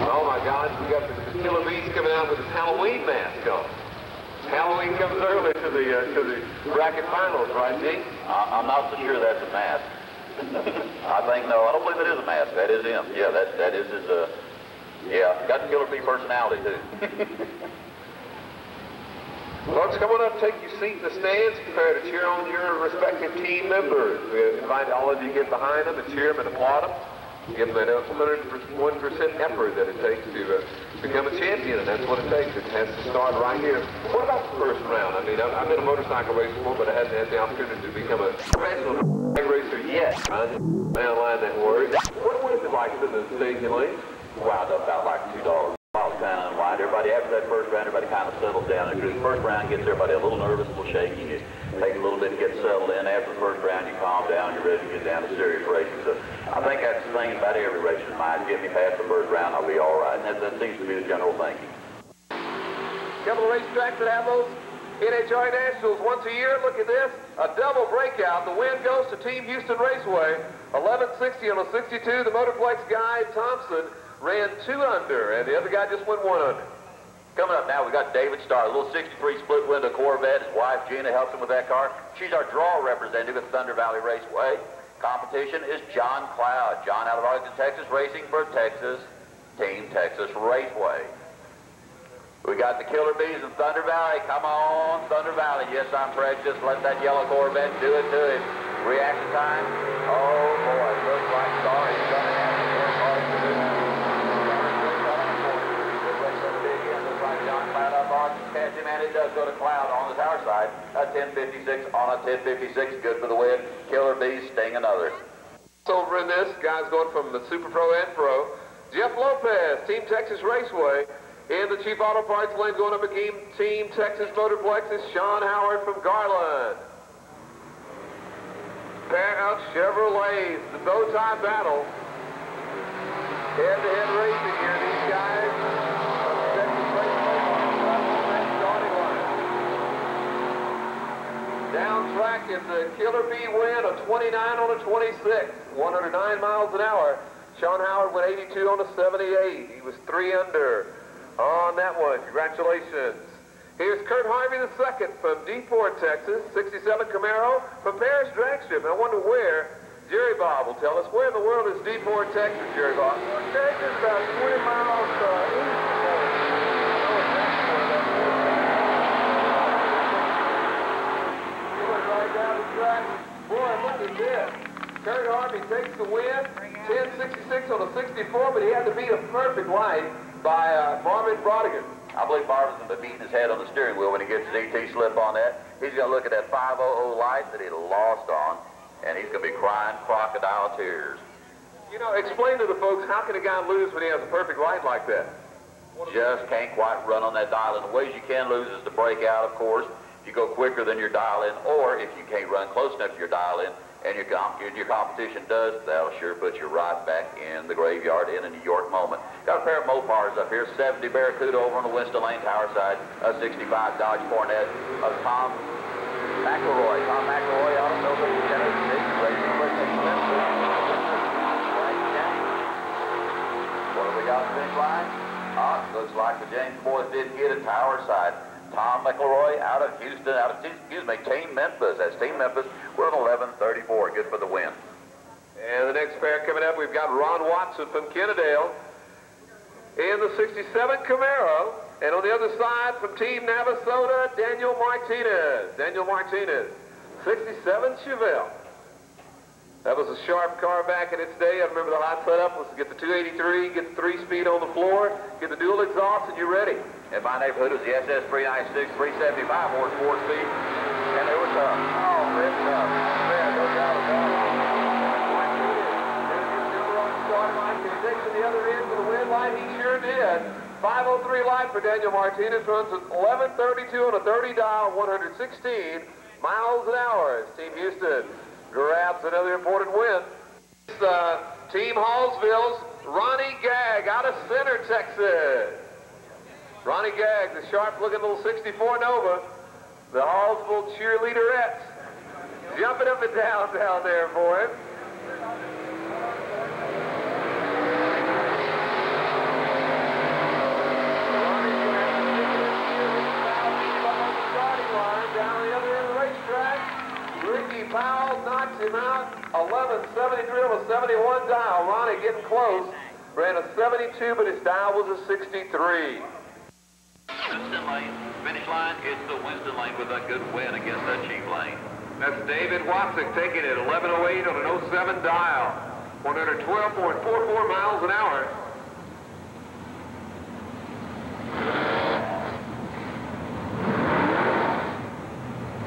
Oh my God, we got the killer bees coming out with his Halloween mask on. Halloween comes early to the bracket finals, right, Gene? I'm not so sure that's a mask. I think, no, I don't believe it is a mask. That is him. Yeah, that is his, yeah, got the killer bee personality, too. Folks, come on up, take your seat in the stands, prepare to cheer on your respective team members. We invite all of you to get behind them and cheer them and applaud them. Give them that 101% effort that it takes to become a champion, and that's what it takes. It has to start right here. What about the first round? I mean, I've been a motorcycle racer before, but I hadn't had the opportunity to become a professional racer yet. I underline that word. What is it like in the staging lane? Wound up about like $2. Kind of unwind. Everybody, after that first round, everybody kind of settles down. The first round gets everybody a little nervous, a little shaky. You take a little bit to get settled in. After the first round, you calm down. You're ready to get down to serious racing. So I think that's the thing about every racer's mind. Get me past the first round, I'll be all right. And that seems to be the general thinking. Couple of racetracks that have those NHRA Nationals once a year. Look at this. A double breakout. The win goes to Team Houston Raceway. 11:60 on a 62. The Motorplex guy, Thompson, ran 2 under, and the other guy just went 1 under. Coming up now, we got David Starr, a little 63 split window Corvette. His wife, Gina, helps him with that car. She's our draw representative at Thunder Valley Raceway. Competition is John Cloud. John out of Arlington, Texas, racing for Texas, Team Texas Raceway. We got the Killer Bees in Thunder Valley. Come on, Thunder Valley. Yes, I'm Fred. Just let that yellow Corvette do it to him. Reaction time. Oh, boy. Looks like Star is going to have to work hard to do that. Looks like John Cloud up on catch him, and it does go to Cloud on the tower side. A 10.56 on a 10.56. Good for the win. Killer Bees sting another. Over in this, guys going from the Super Pro and Pro. Jeff Lopez, Team Texas Raceway. In the Chief Auto Parts lane going up against Team Texas Motorplex is Sean Howard from Garland. Pair of Chevrolets, the bow tie battle. Head-to-head racing here. These guys from Texas Raceway on the starting line. Down track is the Killer Bee win, a 29 on a 26, 109 miles an hour. Sean Howard went 82 on a 78. He was 3 under. On that one, congratulations. Here's Kurt Harvey II from DePort, Texas, 67 Camaro from Paris Drag Strip. I wonder where. Jerry Bob will tell us. Where in the world is DePort, Texas, Jerry Bob? Texas, about 20 miles east of Right down the track. Boy, look at this. Kurt Harvey takes the win, 10.66 on a 64, but he had to beat a perfect line by Marvin Brodigan. I believe Marvin's going to be beating his head on the steering wheel when he gets his ET slip on that. He's going to look at that 500 light that he lost on, and he's going to be crying crocodile tears. You know, explain to the folks, how can a guy lose when he has a perfect light like that? Just can't quite run on that dial. And the ways you can lose is to break out, of course. If you go quicker than your dial in, or if you can't run close enough to your dial in, and your competition does, that'll sure put you right back in the graveyard in a New York moment. Got a pair of Mopars up here, 70 Barracuda over on the Winston Lane tower side, a 65 Dodge Cornet of Tom McElroy. Tom McElroy out of Milton, Tennessee, racing for Team Memphis. What have we got on the finish line? Looks like the James boys did get a tower side. Tom McElroy out of Houston, Team Memphis. That's Team Memphis. We're at 11:34. Good for the win. And the next pair coming up, we've got Ron Watson from Kennedale in the 67 Camaro. And on the other side from Team Navasota, Daniel Martinez. Daniel Martinez, 67 Chevelle. That was a sharp car back in its day. I remember the hot setup was to get the 283, get the 3-speed on the floor, get the dual exhaust, and you're ready. In my neighborhood was the SS 396, 375 horse 4-speed, and they were tough. Oh, Fred, tough. Fred, no doubt about it. Can he take to the other end for the win light? He sure did. 503 light for Daniel Martinez, runs at 11:32 on a 30 dial, 116 miles an hour. As Team Houston grabs another important win. Team Hallsville's Ronnie Gagg out of Center, Texas. Ronnie Gagg, the sharp-looking little 64 Nova, the Hallsville cheerleaderettes, jumping up and down there for him. Ronnie Gagg starting line down the other end of the racetrack. Ricky Powell knocks him out. 11:73 on a 71 dial. Ronnie getting close. Ran a 72, but his dial was a 63. Winston Lane, finish line, it's the Winston Lane with a good win against that cheap lane. That's David Watson taking it, 11:08 on an 07 dial, 112.44 miles an hour.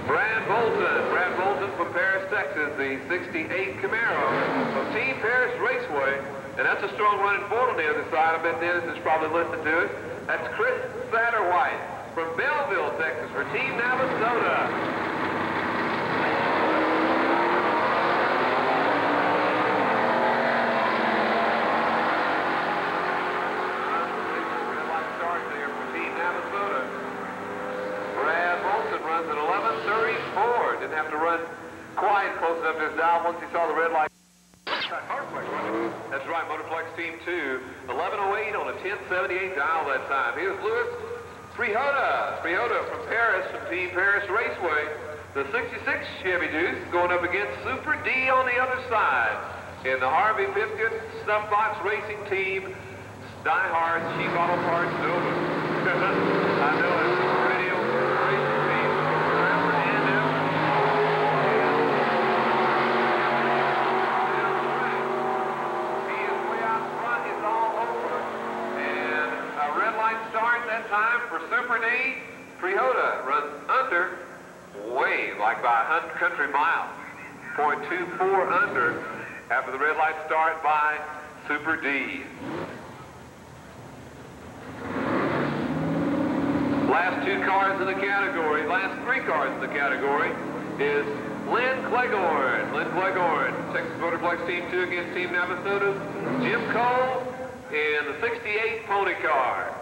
Brad Bolton from Paris, Texas, the 68 Camaro from Team Paris Raceway, and that's a strong running Ford on the other side. I bet Dennis has probably listened to it. That's Chris Satterwhite from Belleville, Texas, for Team Navasota. Red light start there for Team Navasota. Brad Bolton runs at 11:34. Didn't have to run quite close enough to his dial once he saw the red light. That's right, Motorplex Team 2, 11:08 on a 1078 dial that time. Here's Louis Frijoda from Paris, from Team Paris Raceway. The 66 Chevy Deuce going up against Super D on the other side. In the Harvey Pipkin Snuffbox Racing Team, Die Hard Cheap Auto Parts Nova. I know it's radio racing team forever and ever. He is way out front, it's all over. And a red light start that time for Super D. Toyota runs under, way like by a country mile. 0.24 under after the red light start by Super D. Last two cars in the category, last three cars in the category is Lynn Cleghorn. Lynn Cleghorn, Texas Motorplex Team 2 against Team Navasota's Jim Cole in the 68 pony car.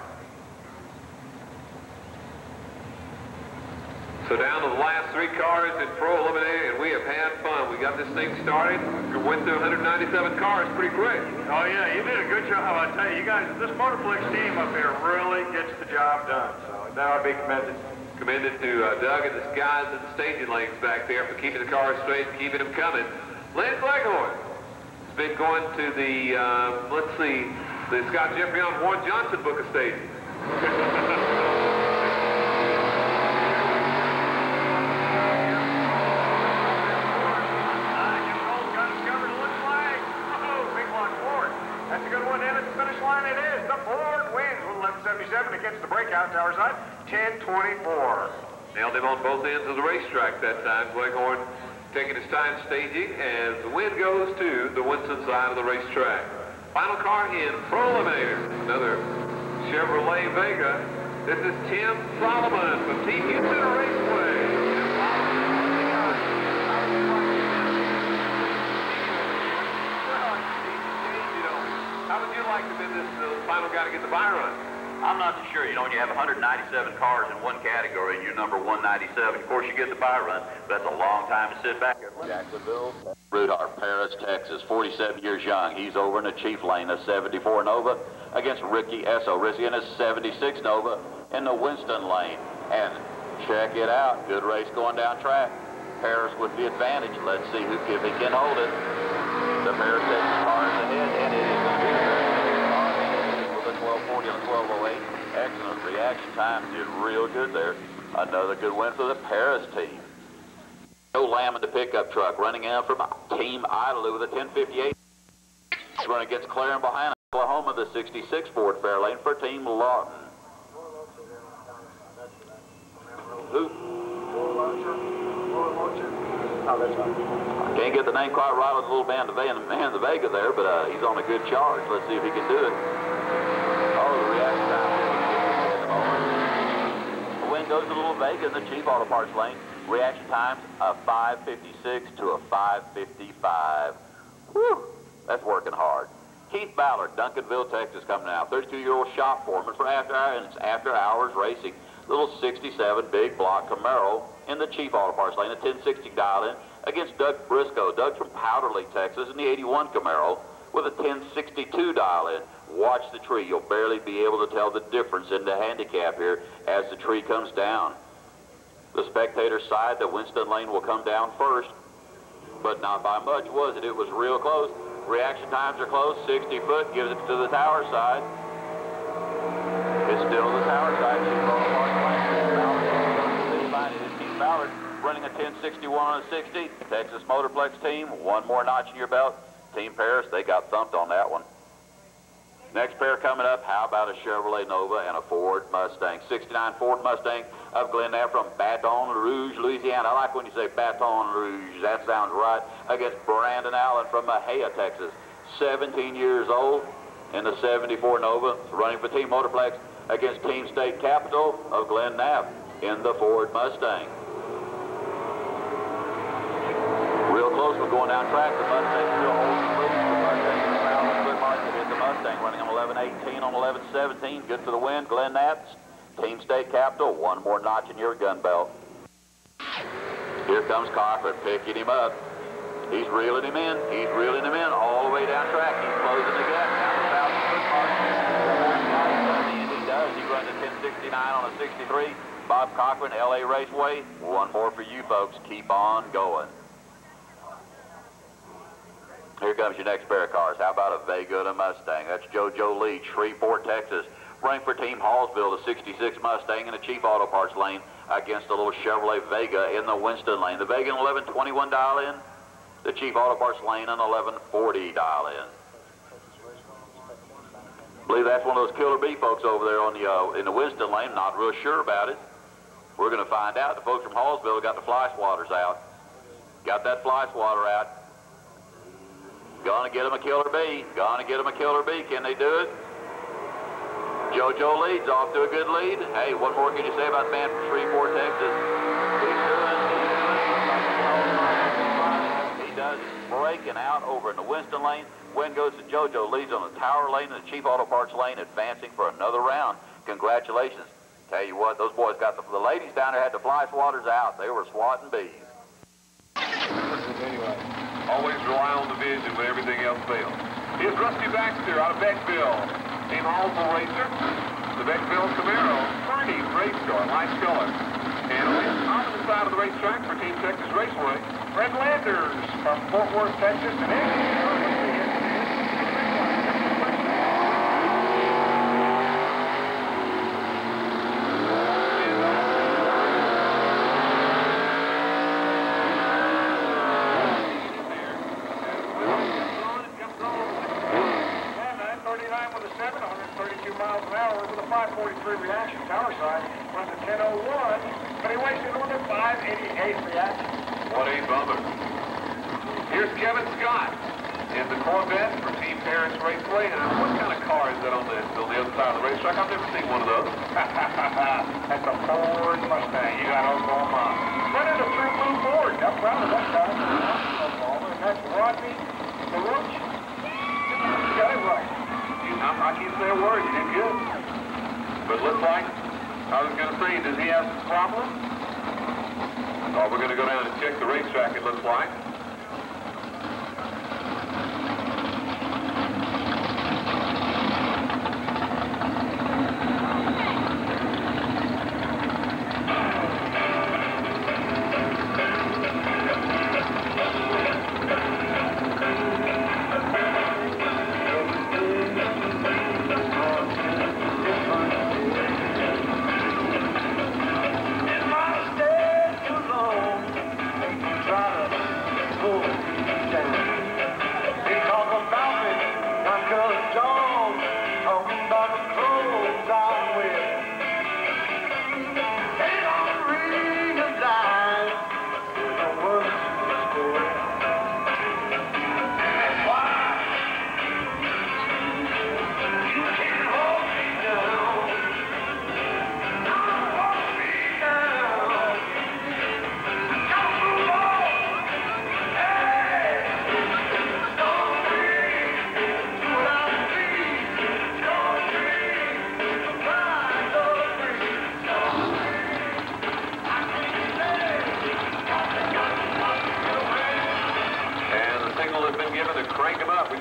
So down to the last three cars in Pro Eliminator, and we have had fun. We got this thing started. We went through 197 cars pretty quick. Oh, yeah, you did a good job. I tell you, you guys, this Motorplex team up here really gets the job done. So that would be commended. Commended to Doug and the guys in the staging lanes back there for keeping the cars straight and keeping them coming. Lynn Cleghorn has been going to the, let's see, the Scott Jeffrey on Warren Johnson book of staging. That's a good one, and at the finish line it is. The Ford wins with 1177 against the breakout tower side, 1024. Nailed him on both ends of the racetrack that time. Cleghorn taking his time staging as the win goes to the Winston side of the racetrack. Final car in Pro Eliminator, another Chevrolet Vega. This is Tim Solomon from Team Houston Raceway. How would you like to be this final guy to get the buy run? I'm not too sure. You know, when you have 197 cars in one category and you're number 197, of course you get the buy run. But that's a long time to sit back. Jacksonville, Rudolph, Paris, Texas, 47 years young. He's over in the chief lane, a 74 Nova, against Ricky Esso. Ricky in a 76 Nova in the Winston lane. And check it out. Good race going down track. Paris with the advantage. Let's see if he can hold it. The Paris Texas car is ahead, and it is going to be with a 1240 and a 1208. Excellent reaction time. Did real good there. Another good win for the Paris team. Joe Lamb in the pickup truck running out from Team Idalou with a 1058. Running against Claren behind Oklahoma, the 66 Ford Fairlane for Team Lawton. Who? Oh, that's right. Can't get the name quite right with the little man in the Vega there, but he's on a good charge. Let's see if he can do it. Oh, the reaction time. The win goes to the little Vega in the cheap auto parts lane. Reaction times a 5:56 to a 5:55. Whew, that's working hard. Keith Ballard, Duncanville, Texas, coming out. 32-year-old shop foreman for after hours racing. Little 67 big block Camaro in the cheap auto parts lane, a 1060 dial in against Doug Briscoe. Doug's from Powderly, Texas, in the 81 Camaro with a 1062 dial in. Watch the tree. You'll barely be able to tell the difference in the handicap here as the tree comes down. The spectator side, the Winston lane will come down first, but not by much, was it? It was real close. Reaction times are close. 60 foot gives it to the tower side. It's still the tower side. Keith Ballard running a 1061 and a 60. Texas Motorplex team, one more notch in your belt. Team Paris, they got thumped on that one. Next pair coming up, how about a Chevrolet Nova and a Ford Mustang? 69 Ford Mustang of Glennav from Baton Rouge, Louisiana. I like when you say Baton Rouge. That sounds right. Against Brandon Allen from Mahia, Texas. 17 years old in the 74 Nova, running for Team Motorplex against Team State Capital of Glennav in the Ford Mustang. Real close, we're going down track. The Mustang still holds the lead. The Mustang is around the good market in the Mustang, running on 11:18 on 11:17. Good for the win. Glennav, Team State Capital, one more notch in your gun belt. Here comes Cochran picking him up. He's reeling him in. He's reeling him in all the way down track. He's closing the gap down the 1,000-foot mark. And he does. He runs a 1069 on a 63. Bob Cochran, LA Raceway. One more for you folks. Keep on going. Here comes your next pair of cars. How about a Vega and a Mustang? That's JoJo Lee, Shreveport, Texas. Running for Team Hallsville, the 66 Mustang in the cheap auto parts lane against a little Chevrolet Vega in the Winston lane. The Vega in 1121 dial in. The cheap auto parts lane in 1140 dial in. I believe that's one of those Killer B folks over there on the in the Winston lane. Not real sure about it. We're going to find out. The folks from Hallsville got the fly swatters out. Got that fly swatter out. Gonna get him a Killer B. Gonna get him a Killer B. Can they do it? JoJo leads off to a good lead. Hey, what more can you say about the man from Shreveport, Texas? He does breaking out over in the Winston lane. Win goes to JoJo, leads on the Tower lane and the cheap auto parts lane, advancing for another round. Congratulations. Tell you what, those boys got the ladies down there had the fly swatters out. They were swatting bees. Always rely on the vision when everything else fails. Here's Rusty Baxter out of Beckville. Team Hallsville racer. The Beckville Camaro. Bernie's race car, light color. And on the opposite side of the racetrack for Team Texas Raceway, Red Landers from Fort Worth, Texas. And miles an hour with a 543 reaction. Tower side runs a 10:01, but he wasted on a 588 reaction. What a bummer. Here's Kevin Scott in the Corvette for Team Paris Raceway. And what kind of car is that on the other side of the racetrack? I've never seen one of those. That's a Ford Mustang. You got Oklahoma. Running a true blue Ford. I'm proud of that guy. And that's Rodney LaRoche. You got it right. I can't say a word. You did good. But looks like, I was going to say, does he have some problems? Oh, we're going to go down and check the racetrack, it looks like.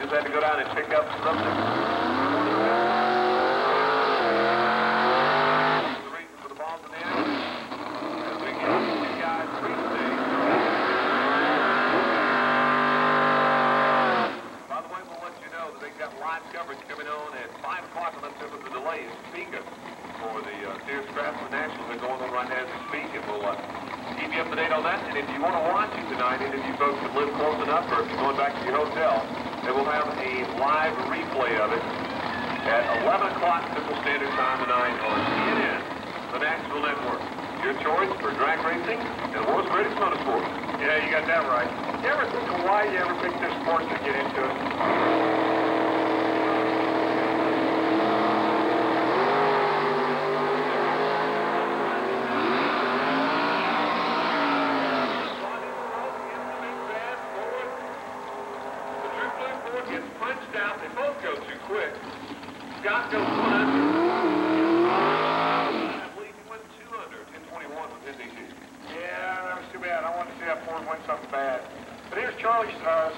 Had to go down and pick up something. The reason for the balls in the end. As we get these guys free. By the way, we'll let you know that they've got live coverage coming on at 5 o'clock unless there was a delay in speaking for the Sears Craftsman Nationals. They're going on right now as we speak, and we'll keep you up to date on that. And if you want to watch it tonight, and if you folks have lived close enough, or if you're going back to your hotel, they will have a live replay of it at 11 o'clock Central Standard Time tonight on CNN, the national network. Your choice for drag racing and the world's greatest motorsports. Yeah, you got that right. You ever think of why you ever picked this sport to get into it? Scott goes 100. I believe he went 200. 1021 with NDC. Yeah, that was too bad. I wanted to see that Ford win something bad. But here's Charlie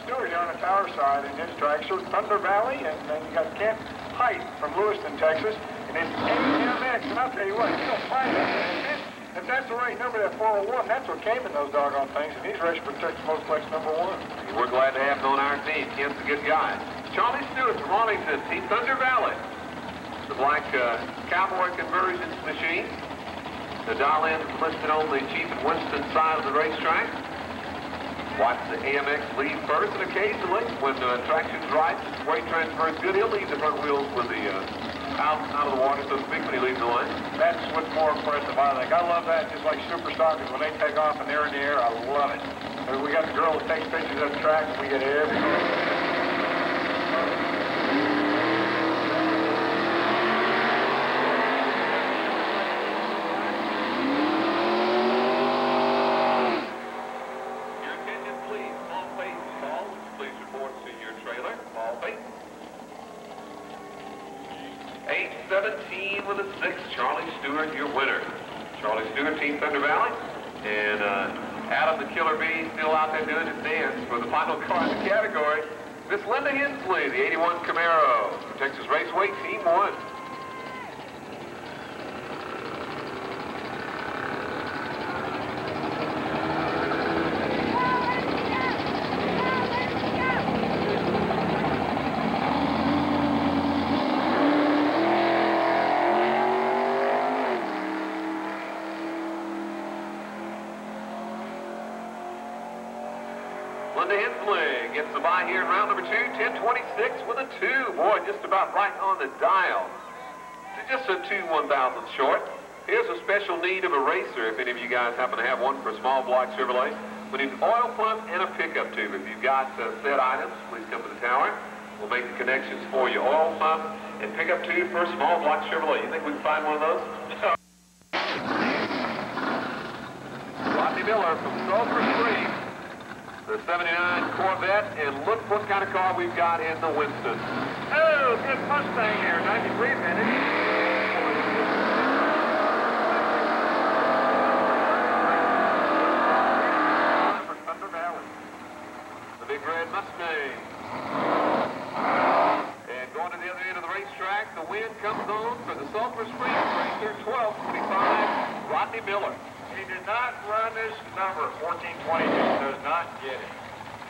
Stewart here on the Tower side in his dragster, Thunder Valley, and then you got Kent Height from Lewiston, Texas, and it's AMX. And I'll tell you what, you don't find that. If that's the right number, that 401, that's what came in those doggone things, and he's racing for Texas Motorplex #1. We're glad to have him on our team. Ken's a good guy. Charlie Stewart from Arlington, Team Thunder Valley. The black cowboy conversions machine. The dial-in is listed on the Chief and Winston side of the racetrack. Watch the AMX lead first, and occasionally, when the traction's right, weight transfer is good, he'll leave the front wheels with the out of the water, so to speak, when he leaves the line. That's what's more impressive, I think. I love that, just like Superstockers, when they take off and they're in the air, I love it. And we got the girl that takes pictures of the track, and we get every Your attention, please. Small face call. Please report to your trailer. Small face. 8:17 with a 6. Charlie Stewart, your winner. Charlie Stewart, Team Thunder Valley. And Adam the Killer Bee still out there doing his dance for the final car in the category. Miss Linda Hensley, the 81 Camaro, Texas Raceway, Team 1. Linda Hensley gets the bye here in round number 2, 10:26 with a 2. Boy, just about right on the dial. Just a 2 1,000 short. Here's a special need of a racer, if any of you guys happen to have one for a small block Chevrolet. We need an oil pump and a pickup tube. If you've got said items, please come to the tower. We'll make the connections for you. Oil pump and pickup tube for a small block Chevrolet. You think we can find one of those? Rodney Miller from Sulphur Springs. The 79 Corvette, and look what kind of car we've got in the Winston. Oh, good Mustang here, 93 minutes. For Thunder Valley. The big red Mustang. And going to the other end of the racetrack, the wind comes on for the Sulphur Springs racer, 1225, Rodney Miller. He did not run this number, 1422, does not get it.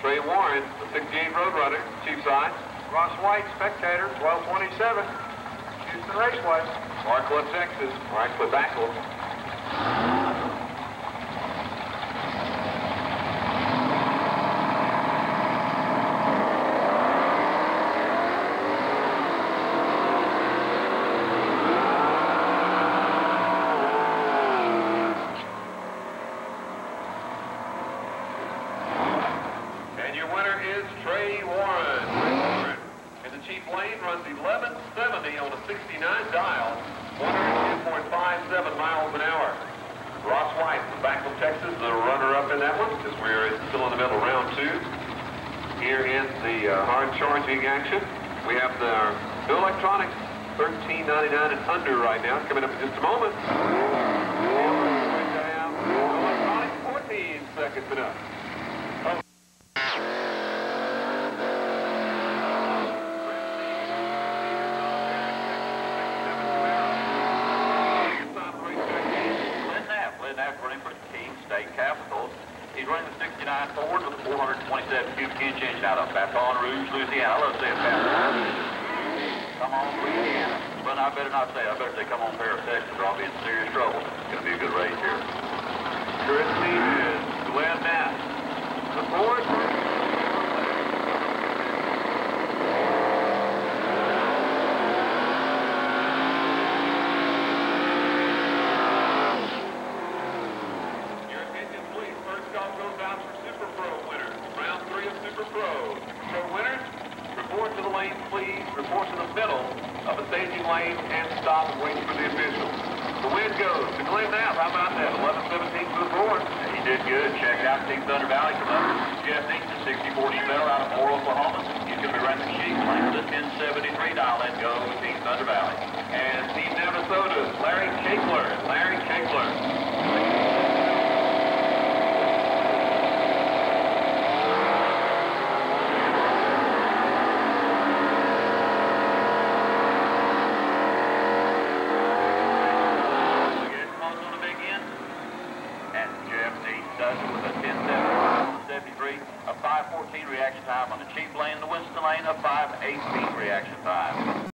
Trey Warren, the 68 Roadrunner, chief side. Ross White, spectator, 1227, Houston Raceway. Marklet, Texas, Marklet Backle. And your winner is Trey Warren. In the chief lane, runs 1170 on a 69 dial, 110.57 miles an hour. Ross White from Backville, Texas, the runner-up in that one, because we're still in the middle of round 2. Here in the hard charging action, we have the Bill Electronics, $13.99 and under right now. Coming up in just a moment. Bill Electronics, 14 seconds and up. Running for Team State Capitals. He's running the 69 Ford with a 427 cubic inch engine out of Baton Rouge, Louisiana. I love saying Baton Rouge. Come on, Louisiana. But I better not say, I better say come on, Paris, Texas, or I'll be in serious trouble. It's going to be a good race here. Currently is Glenn Knapp. The Ford. Report to the lane, please. Report to the middle of the staging lane and stop and wait for the officials. The wind goes to Glenn Knapp. How about that? 11:17 for the board. He did good. Check out Team Thunder Valley. Come up. Jeff Eaton, 6040 Better out of Moore, Oklahoma. He's going to be running the sheet lane with a 1073 dial. Let's go with Team Thunder Valley. And Team Navasota, Larry Kegler. Larry Kegler. does it with a 10.73, a 5.14 reaction time on the cheap lane, the Winston lane, a 5.18 reaction time.